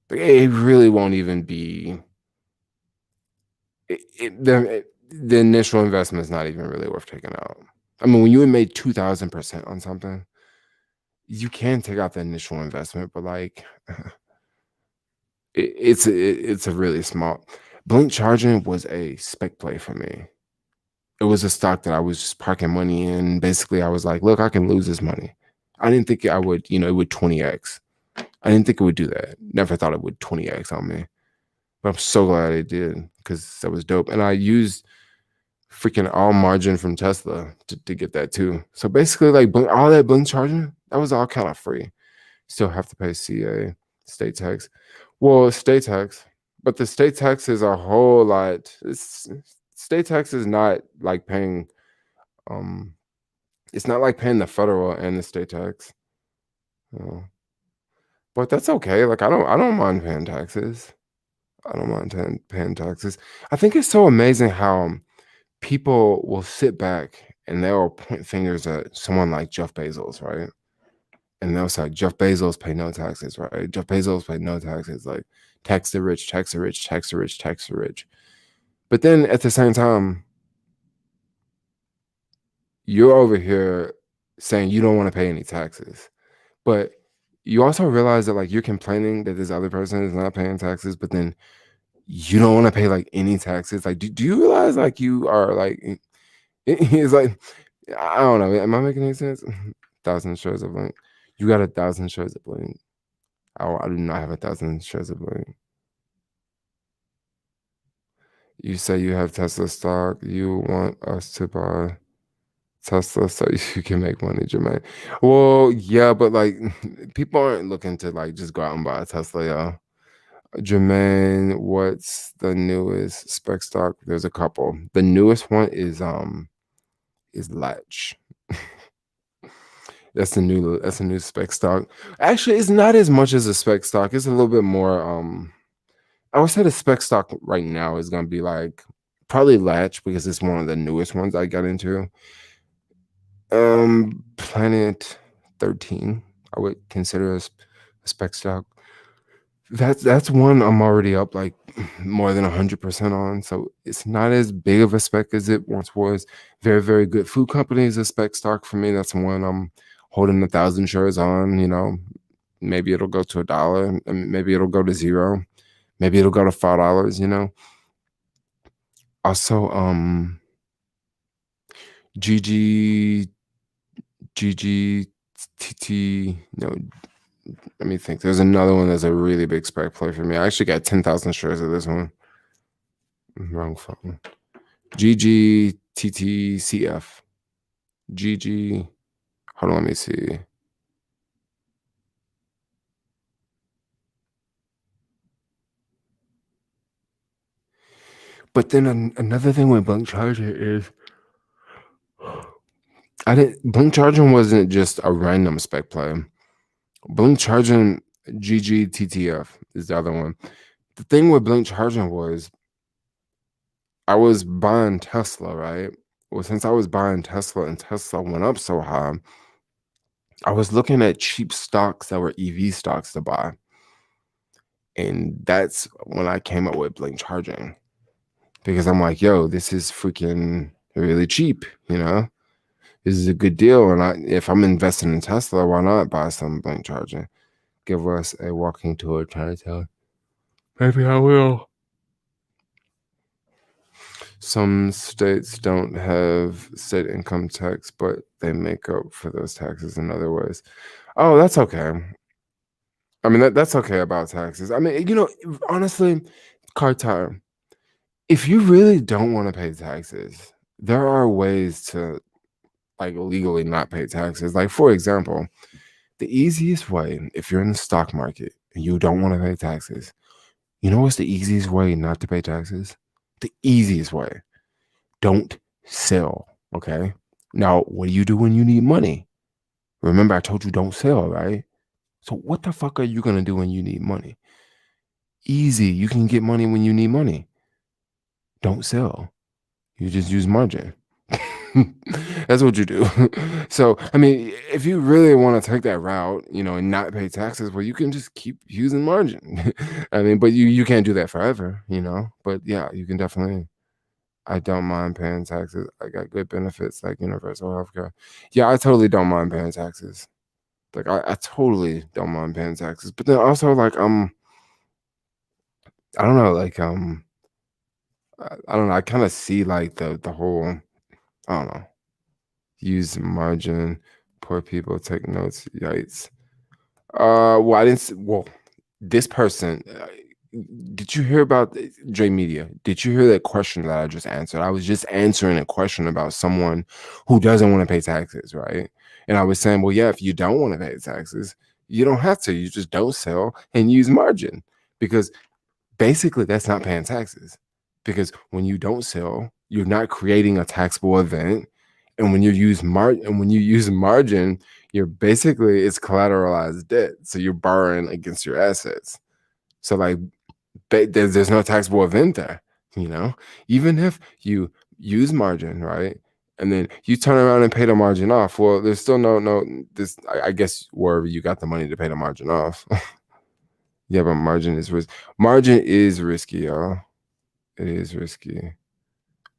It really won't even be. The initial investment is not even really worth taking out. I mean, when you made 2,000% on something, you can take out the initial investment, but like, it's a really small. Blink charging was a spec play for me. It was a stock that I was just parking money in. Basically, I was like, look, I can lose this money. I didn't think I would, it would 20x. I didn't think it would do that. Never thought it would 20x on me. But I'm so glad it did because that was dope. And I used freaking all margin from Tesla to get that too. So basically, like all that blink charging, that was all kind of free. Still have to pay CA, state tax. Well, state tax, but the state tax is a whole lot. State tax is not like paying. Um, it's not like paying the federal and the state tax. But that's okay. Like I don't mind paying taxes. I don't mind paying taxes. I think it's so amazing how people will sit back and they'll point fingers at someone like Jeff Bezos, right? And they'll say, Jeff Bezos pay no taxes, right? Jeff Bezos pay no taxes. Like tax the rich, tax the rich, tax the rich, tax the rich. But then at the same time, you're over here saying you don't want to pay any taxes. But you also realize that like you're complaining that this other person is not paying taxes, but then you don't want to pay like any taxes. Like, do you realize like you are like it's like I don't know. Am I making any sense? 1,000 shares of Blink. You got 1,000 shares of Blink. I do not have 1,000 shares of Blink. You say you have Tesla stock. You want us to buy Tesla so you can make money, Jermaine. Well, yeah, but like people aren't looking to like just go out and buy a Tesla, y'all. Jermaine, what's the newest spec stock? There's a couple. The newest one is Latch. That's a new spec stock. Actually, it's not as much as a spec stock. It's a little bit more. I would say the spec stock right now is gonna be like probably Latch because it's one of the newest ones I got into. Planet 13, I would consider a spec stock. That's one I'm already up like more than 100% on. So it's not as big of a spec as it once was. Very, very good food company is a spec stock for me. That's one I'm holding 1,000 shares on. You know, maybe it'll go to $1, and maybe it'll go to 0, maybe it'll go to $5. You know. Also, GG GGTT. No, let me think. There's another one that's a really big spec play for me. I actually got 10,000 shares of this one. Wrong phone. GGTTCF. GG. Hold on, let me see. But then another thing with Blink Charger is Blink Charging wasn't just a random spec play. Blink Charging GGTTF is the other one. The thing with Blink Charging was I was buying Tesla, right? Well, since I was buying Tesla and Tesla went up so high, I was looking at cheap stocks that were EV stocks to buy. And that's when I came up with Blink Charging. Because I'm like, yo, this is freaking really cheap, you know? This is a good deal. And if I'm investing in Tesla, why not buy some Blink Charging? Give us a walking tour, Chinatown. Maybe I will. Some states don't have state income tax, but they make up for those taxes in other ways. Oh, that's okay. I mean, that's okay about taxes. I mean, you know, honestly, Carter, if you really don't want to pay taxes, there are ways to like legally not pay taxes. Like, for example, the easiest way, if you're in the stock market and you don't want to pay taxes, you know what's the easiest way not to pay taxes? The easiest way. Don't sell. Okay. Now, what do you do when you need money? Remember, I told you don't sell, right? So, what the fuck are you going to do when you need money? Easy. You can get money when you need money. Don't sell. You just use margin. That's what you do. So, I mean, if you really want to take that route, you know, and not pay taxes, well, you can just keep using margin. I mean, but you can't do that forever, you know. But yeah, you can definitely. I don't mind paying taxes. I got good benefits like universal healthcare. Yeah, I totally don't mind paying taxes. Like I totally don't mind paying taxes. But then also like I don't know, like I don't know, I kind of see like the whole I don't know. Use margin, poor people take notes, yikes. Well, I didn't. Well, this person. Did you hear about J Media? Did you hear that question that I just answered? I was just answering a question about someone who doesn't want to pay taxes, right? And I was saying, well, yeah, if you don't want to pay taxes, you don't have to. You just don't sell and use margin because basically that's not paying taxes. Because when you don't sell, you're not creating a taxable event, and when you use margin, you're basically it's collateralized debt, so you're borrowing against your assets. So like there's no taxable event there, you know, even if you use margin, right? And then you turn around and pay the margin off. Well, there's still no this. I guess wherever you got the money to pay the margin off. Yeah, but margin is risky, y'all. It is risky.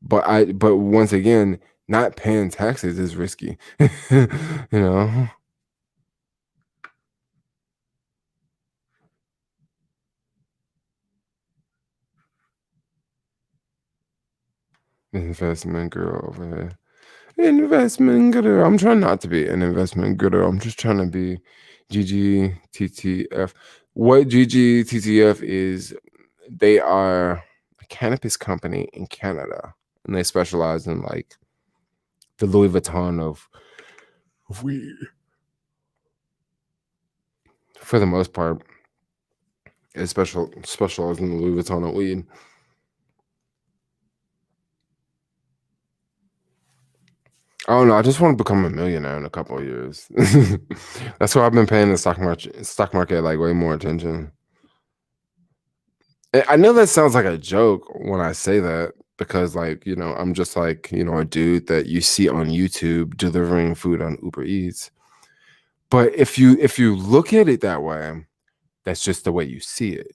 But once again, not paying taxes is risky. You know, investment girl over here. Investment guru. I'm trying not to be an investment guru. I'm just trying to be GGTTF. What GGTTF is, they are a cannabis company in Canada, and they specialize in like the Louis Vuitton of weed. For the most part, it's specialized in the Louis Vuitton of weed. I don't know. I just want to become a millionaire in a couple of years. That's why I've been paying the stock market like way more attention. I know that sounds like a joke when I say that because like, I'm just like, a dude that you see on YouTube delivering food on Uber Eats. But if you look at it that way, that's just the way you see it.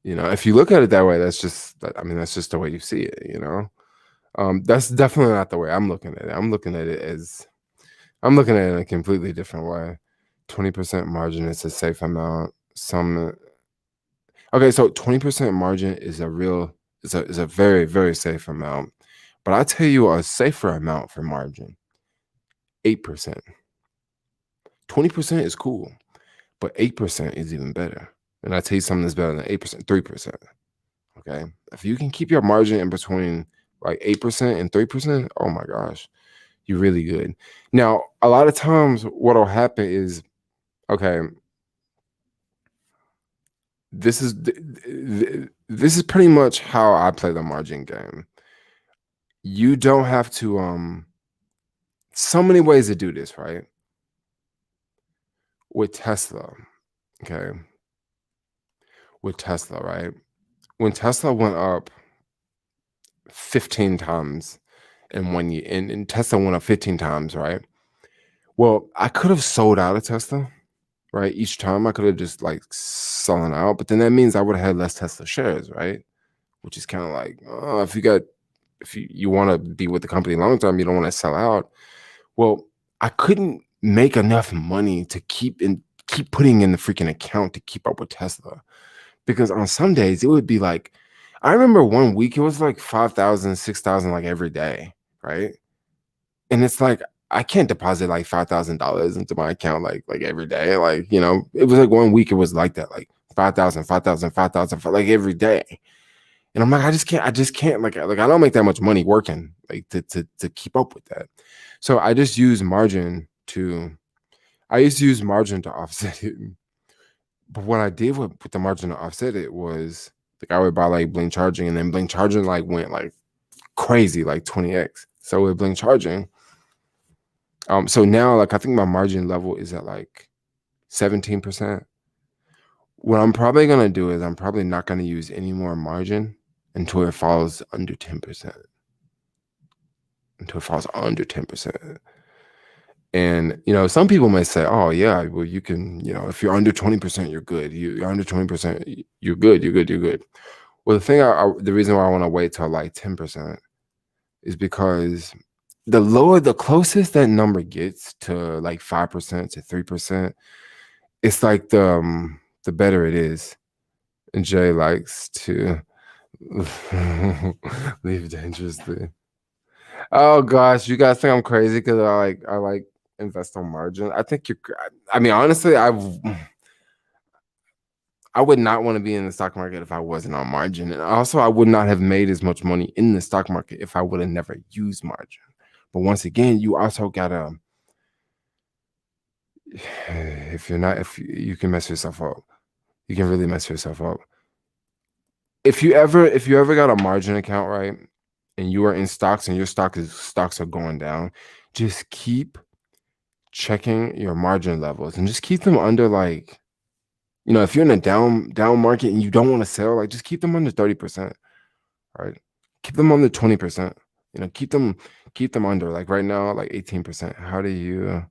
If you look at it that way, that's just the way you see it. That's definitely not the way I'm looking at it. I'm looking at it in a completely different way. 20% margin is a safe amount. Okay, so 20% margin is a very, very safe amount. But I tell you a safer amount for margin, 8%. 20% is cool, but 8% is even better. And I tell you something that's better than 8%, 3%. Okay. If you can keep your margin in between like 8% and 3%, oh my gosh, you're really good. Now, a lot of times what'll happen is, okay, this is pretty much how I play the margin game. You don't have to so many ways to do this, right? With Tesla, okay? With Tesla, right? When Tesla went up 15 times in 1 year, and Tesla went up 15 times, right? Well, I could have sold out of Tesla, right? Each time I could have just like selling out, but then that means I would have had less Tesla shares, right? Which is kind of like, oh, if you want to be with the company long term, you don't want to sell out. Well, I couldn't make enough money to keep putting in the freaking account to keep up with Tesla. Because on some days it would be like, I remember one week it was like 5,000, 6,000 like every day, right? And it's like I can't deposit like $5,000 into my account like every day. Like, it was like one week it was like that, like 5,000, 5,000, 5,000 for like every day. And I'm like, I just can't like I don't make that much money working like to keep up with that. So I used to use margin to offset it. But what I did with the margin to offset it was like I would buy like Blink charging, and then Blink charging like went like crazy, like 20x. So with Blink charging, so now like I think my margin level is at like 17%. What I'm probably gonna do is I'm probably not gonna use any more margin until it falls under 10%. Until it falls under 10%. And some people may say, "Oh yeah, well you can, if you're under 20%, you're good. You're under 20%, you're good. You're good. You're good." Well, the reason why I want to wait till like 10% is because the closest that number gets to like 5% to 3%, it's like the better it is. And Jay likes to leave dangerously. Oh gosh, you guys think I'm crazy because I like invest on margin. I think you're. I mean, honestly, I've. I would not want to be in the stock market if I wasn't on margin. And also, I would not have made as much money in the stock market if I would have never used margin. But once again, you also gotta, if you're not, if you can mess yourself up, you can really mess yourself up. If you ever got a margin account, right, and you are in stocks and your stocks are going down, just keep checking your margin levels and just keep them under like, if you're in a down market and you don't want to sell, like just keep them under 30%, right? Keep them under 20%. Keep them under, like right now, like 18%. How do you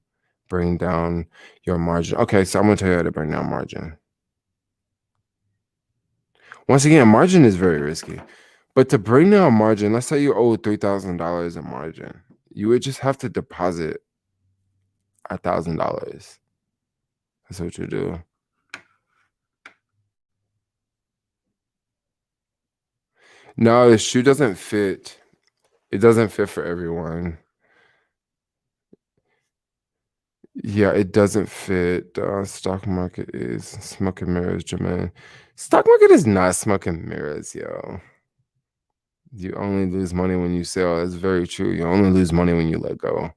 bring down your margin? Okay, so I'm gonna tell you how to bring down margin. Once again, margin is very risky. But to bring down margin, let's say you owe $3,000 in margin. You would just have to deposit $1,000. That's what you do. No, the shoe doesn't fit. It doesn't fit for everyone. Yeah, it doesn't fit. Stock market is smoke and mirrors, Jermaine. Stock market is not smoke and mirrors, yo. You only lose money when you sell. That's very true. You only lose money when you let go.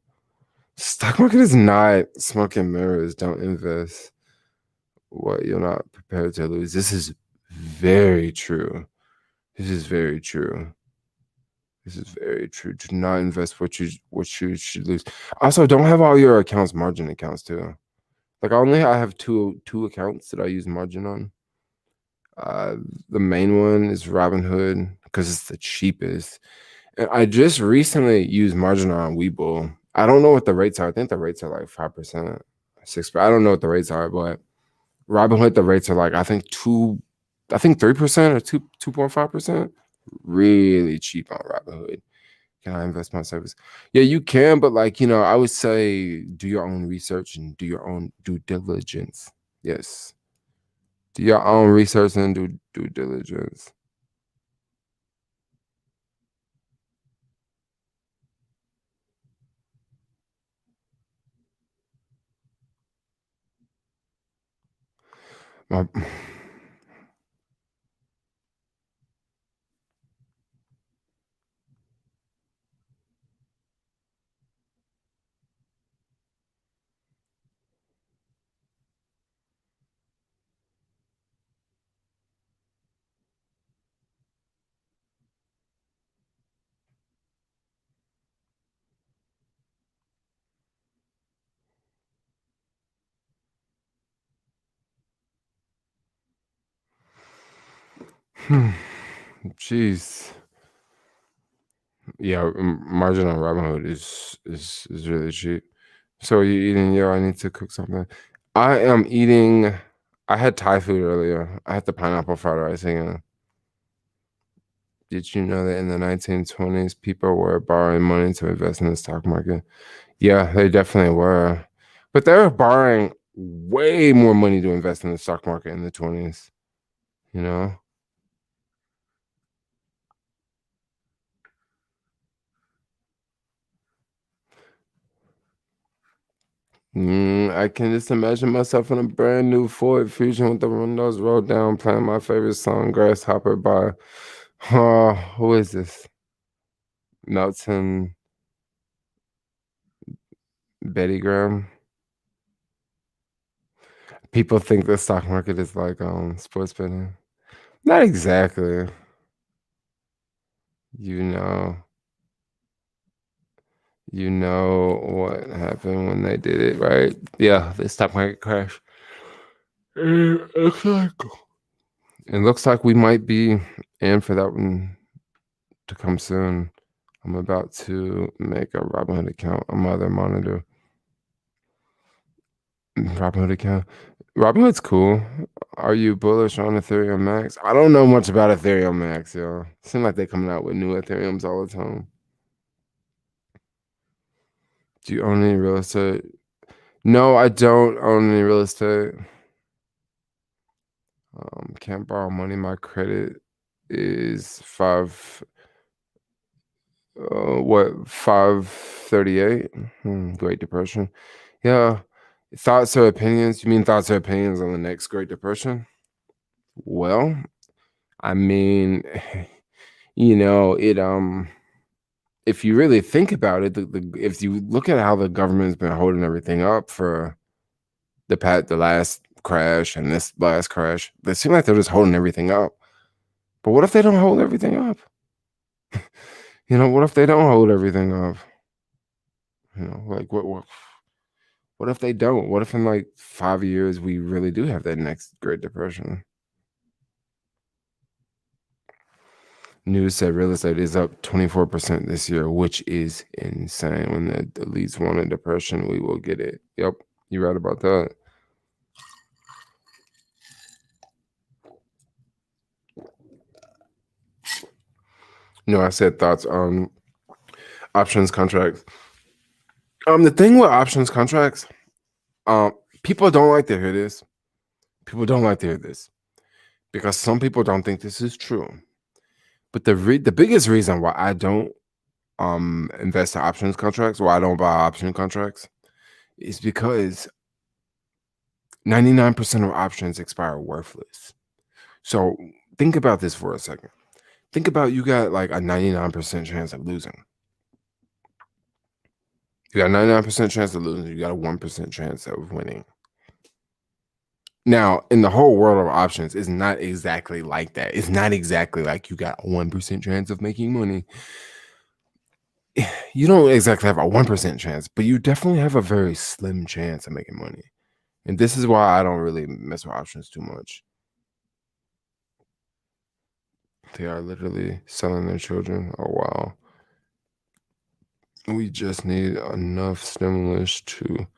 Stock market is not smoke and mirrors. Don't invest what you're not prepared to lose. This is very true. This is very true. This is very true. Do not invest what you should lose. Also, don't have all your accounts margin accounts too. Like I have two accounts that I use margin on. Uh, the main one is Robinhood because it's the cheapest. And I just recently used margin on Webull. I don't know what the rates are. I think the rates are like 5%, 6%. I don't know what the rates are, but Robinhood, the rates are like I think 3% or 2.5%. Really cheap on Robinhood. Can I invest my service? Yeah, you can, but like, I would say do your own research and do your own due diligence. Yes. Do your own research and do due diligence. My, jeez. Yeah, margin on Robinhood is really cheap. So you eating? Yeah, I need to cook something. I am eating. I had Thai food earlier. I had the pineapple fried rice again. Did you know that in the 1920s, people were borrowing money to invest in the stock market? Yeah, they definitely were. But they were borrowing way more money to invest in the stock market in the 20s, you know? I can just imagine myself in a brand new Ford Fusion with the windows rolled down, playing my favorite song, Grasshopper by, who is this? Melton Betty Graham. People think the stock market is like sports betting. Not exactly. You know, you know what happened when they did it, right? Yeah, the stock market crash. It looks like we might be in for that one to come soon. I'm about to make a Robinhood account on my other monitor. Robinhood account. Robinhood's cool. Are you bullish on Ethereum Max? I don't know much about Ethereum Max, yo. Seems like they're coming out with new Ethereums all the time. Do you own any real estate? No, I don't own any real estate. Can't borrow money. My credit is 538. Great Depression. Yeah. Thoughts or opinions? You mean thoughts or opinions on the next Great Depression? Well, I mean, you know, if you really think about it, if you look at how the government's been holding everything up for the last crash and this last crash, they seem like they're just holding everything up. But what if they don't hold everything up? What if they don't hold everything up? Like what if they don't? What if in like 5 years we really do have that next Great Depression? News said real estate is up 24% this year, which is insane. When the elites want a depression, we will get it. Yep, you're right about that. I said thoughts on options contracts. The thing with options contracts, um, people don't like to hear this. People don't like to hear this because some people don't think this is true. But the biggest reason why I don't invest in options contracts, why I don't buy option contracts, is because 99% of options expire worthless. So think about this for a second. Think about you got like a 99% chance of losing. You got a 99% chance of losing. You got a 1% chance of winning. Now, in the whole world of options, it's not exactly like that. It's not exactly like you got a 1% chance of making money. You don't exactly have a 1% chance, but you definitely have a very slim chance of making money. And this is why I don't really mess with options too much. They are literally selling their children. Oh, wow. We just need enough stimulus to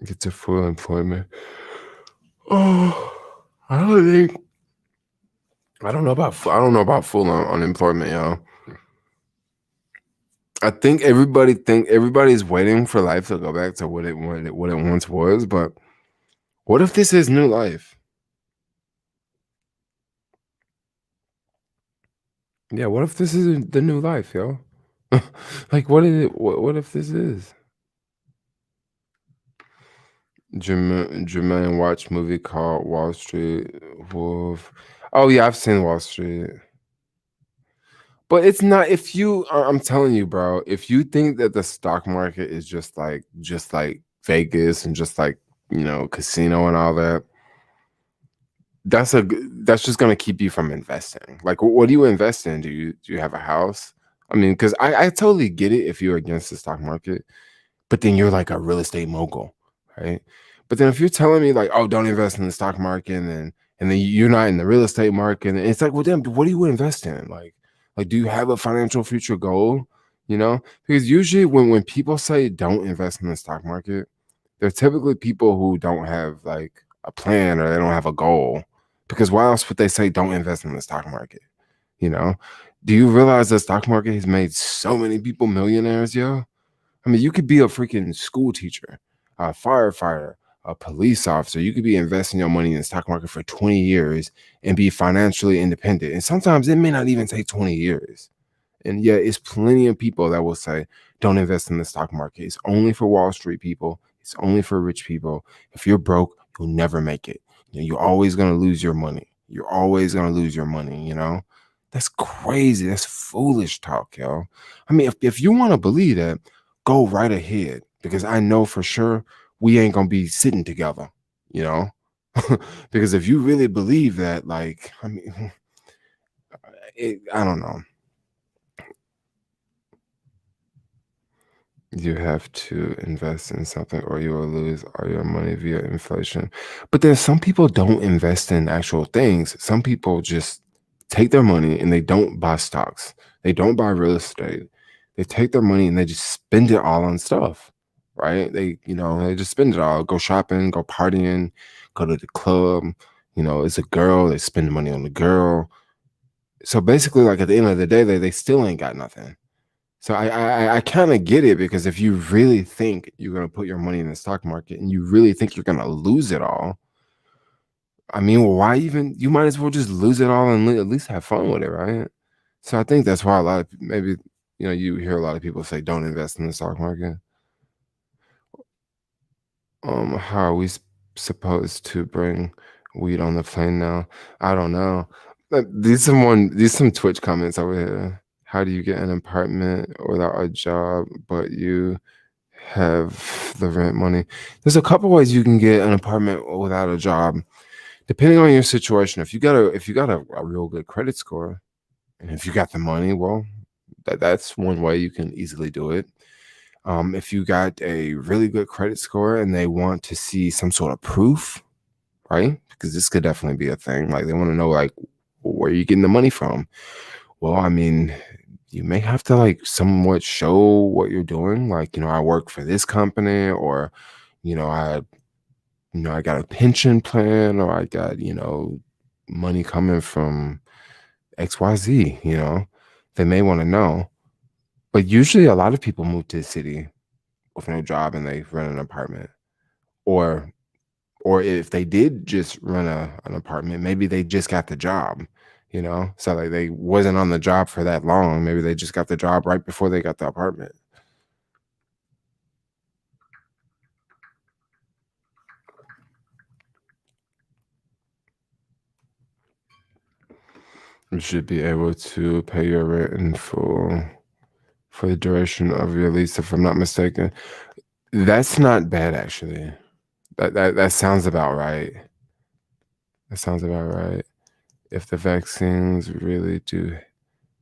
get to full employment. Oh, I don't know about full unemployment, y'all. I think everybody's waiting for life to go back to what it once was. But what if this is new life? Yeah, what if this is the new life, yo? Like, what is it? What if this is? Jermaine watched movie called Wall Street Wolf. Oh yeah, I've seen Wall Street. But it's not if you I'm telling you, bro, if you think that the stock market is just like Vegas and just like, casino and all that, that's just gonna keep you from investing. Like what do you invest in? Do you have a house? I mean, because I totally get it if you're against the stock market, but then you're like a real estate mogul, right? But then if you're telling me like, oh, don't invest in the stock market, and then you're not in the real estate market, and it's like, well, then what do you invest in? Like, do you have a financial future goal? Because usually when people say don't invest in the stock market, they're typically people who don't have like a plan or they don't have a goal. Because why else would they say don't invest in the stock market? You know? Do you realize the stock market has made so many people millionaires, yo? I mean, you could be a freaking school teacher, a firefighter, a police officer. You could be investing your money in the stock market for 20 years and be financially independent. And sometimes it may not even take 20 years. And yet, it's plenty of people that will say, don't invest in the stock market. It's only for Wall Street people. It's only for rich people. If you're broke, you'll never make it. You're always going to lose your money. You're always going to lose your money. That's crazy. That's foolish talk, yo. I mean, if you want to believe that, go right ahead because I know for sure we ain't going to be sitting together, you know? Because if you really believe that, like, I mean, I don't know. You have to invest in something or you will lose all your money via inflation. But then some people don't invest in actual things. Some people just take their money and they don't buy stocks. They don't buy real estate. They take their money and they just spend it all on stuff, right? They just spend it all, go shopping, go partying, go to the club. It's a girl, they spend money on the girl. So basically, like at the end of the day, they still ain't got nothing. So I kind of get it because if you really think you're gonna put your money in the stock market and you really think you're gonna lose it all, I mean, well, why even? You might as well just lose it all and at least have fun with it, right? So I think that's why a lot of maybe you hear a lot of people say don't invest in the stock market. How are we supposed to bring Weed on the plane now. I don't know. These some Twitch comments over here. How do you get an apartment without a job, but you have the rent money? There's a couple ways you can get an apartment without a job, depending on your situation. If you got a real good credit score, and if you got the money, well, that's one way you can easily do it. If you got a really good credit score and they want to see some sort of proof, right? Because this could definitely be a thing. Like they want to know like where you getting the money from. Well, I mean, you may have to like somewhat show what you're doing. Like, I work for this company, or, you know, I I got a pension plan, or I got, money coming from XYZ. They may want to know. But usually a lot of people move to the city with no job and they rent an apartment. Or or if they did just rent an apartment, maybe they just got the job. So like they wasn't on the job for that long. Maybe they just got the job right before they got the apartment. You should be able to pay your rent in full for the duration of your lease, if I'm not mistaken. That's not bad, actually. That sounds about right. That sounds about right. If the vaccines really do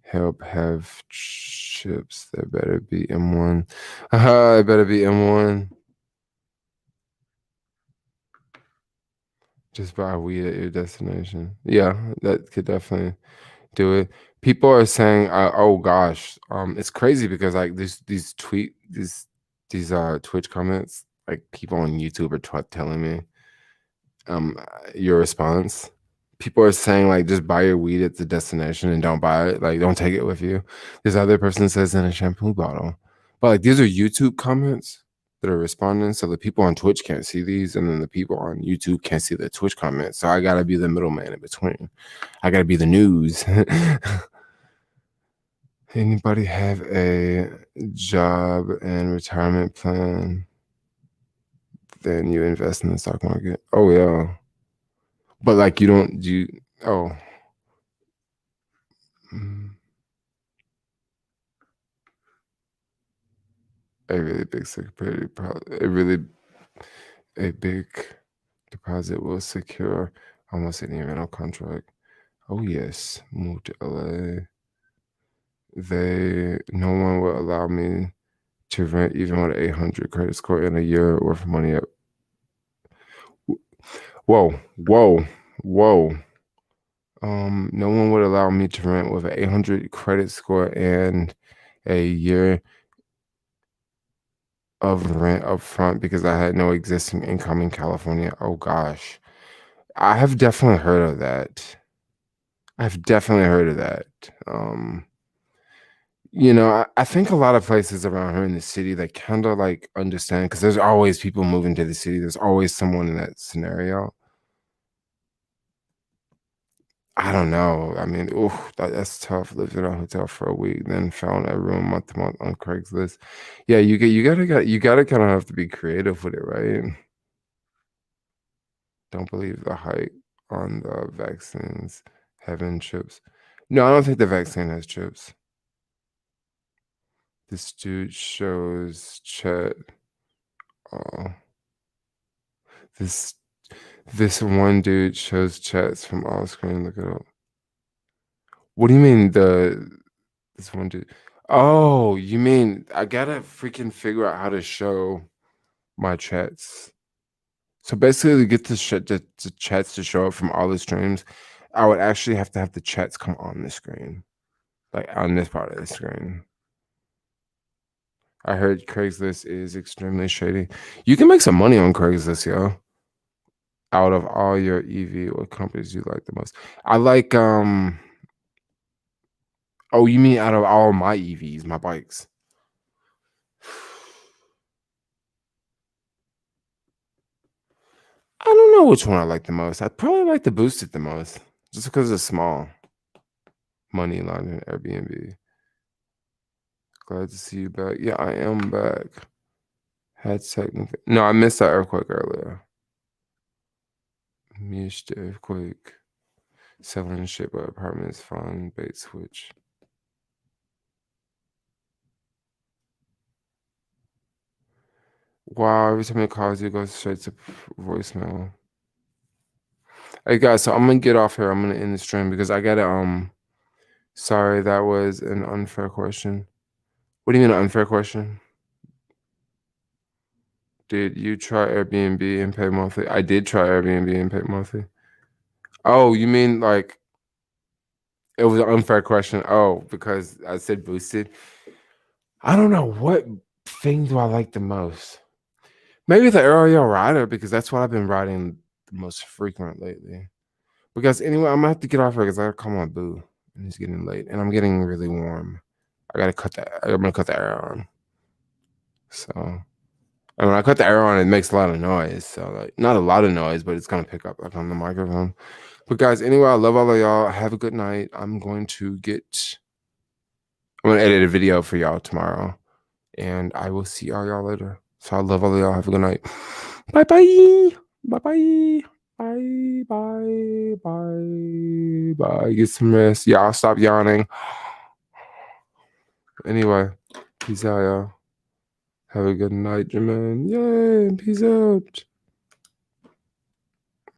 help have chips, there better be M1. It better be M1. Just buy weed at your destination. Yeah, that could definitely do it. People are saying, "Oh gosh, it's crazy because like these Twitch comments, like people on YouTube are telling me, um, your response. People are saying like just buy your weed at the destination and don't buy it, like don't take it with you. This other person says in a shampoo bottle, but like these are YouTube comments that are responding, so the people on Twitch can't see these, and then the people on YouTube can't see the Twitch comments. So I gotta be the middleman in between. I gotta be the news. Anybody have a job and retirement plan? Then you invest in the stock market. Oh yeah, but like you don't do. Oh. Mm, a really big security, a big deposit will secure almost any rental contract. Oh yes, move to LA. No one will allow me to rent even with an 800 credit score in a year worth of money. Whoa, whoa, whoa. No one would allow me to rent with an 800 credit score and a year of rent up front because I had no existing income in California. Oh gosh. I have definitely heard of that. I've definitely heard of that. I think a lot of places around here in the city they kind of like understand because there's always people moving to the city. There's always someone in that scenario. I don't know. I mean, ooh, that's tough. Lived in a hotel for a week, then found a room month to month on Craigslist. Yeah, you gotta kind of have to be creative with it, right? Don't believe the hype on the vaccines having chips. No, I don't think the vaccine has chips. This dude shows chat. Oh, this this one dude shows chats from all screen. Look it up. What do you mean this one dude? Oh, you mean I gotta freaking figure out how to show my chats. So basically, to get the chats to show up from all the streams, I would actually have to have the chats come on the screen, like on this part of the screen. I heard Craigslist is extremely shady. You can make some money on Craigslist, yo. Out of all your EV, what companies do you like the most? I like oh, you mean out of all my EVs, my bikes? I don't know which one I like the most. I probably like the Boosted the most, just because it's small. Money laundering, Airbnb. Glad to see you back. Yeah, I am back. Had technical. No, I missed that earthquake earlier. Missed the earthquake. Selling shit, but apartments fun. Bait switch. Wow, every time it calls you, it goes straight to voicemail. Hey guys, so I'm gonna get off here. I'm gonna end the stream because I gotta sorry, that was an unfair question. What do you mean an unfair question? Did you try Airbnb and pay monthly? I did try Airbnb and pay monthly. Oh, you mean like it was an unfair question? Oh, because I said boosted. I don't know what thing do I like the most. Maybe the aerial rider because that's what I've been riding the most frequent lately. Because anyway, I'm gonna have to get off here because I gotta call my boo and it's getting late and I'm getting really warm. I gotta cut that. I'm gonna cut the air on. So, and when I cut the air on, it makes a lot of noise. So, like, not a lot of noise, but it's gonna pick up like on the microphone. But guys, anyway, I love all of y'all. Have a good night. I'm gonna edit a video for y'all tomorrow, and I will see all y'all later. So I love all of y'all. Have a good night. Bye bye. Bye bye. Bye bye. Bye bye. Get some rest. Y'all stop yawning. Anyway, peace out, y'all. Have a good night, Jermaine. Yay, peace out.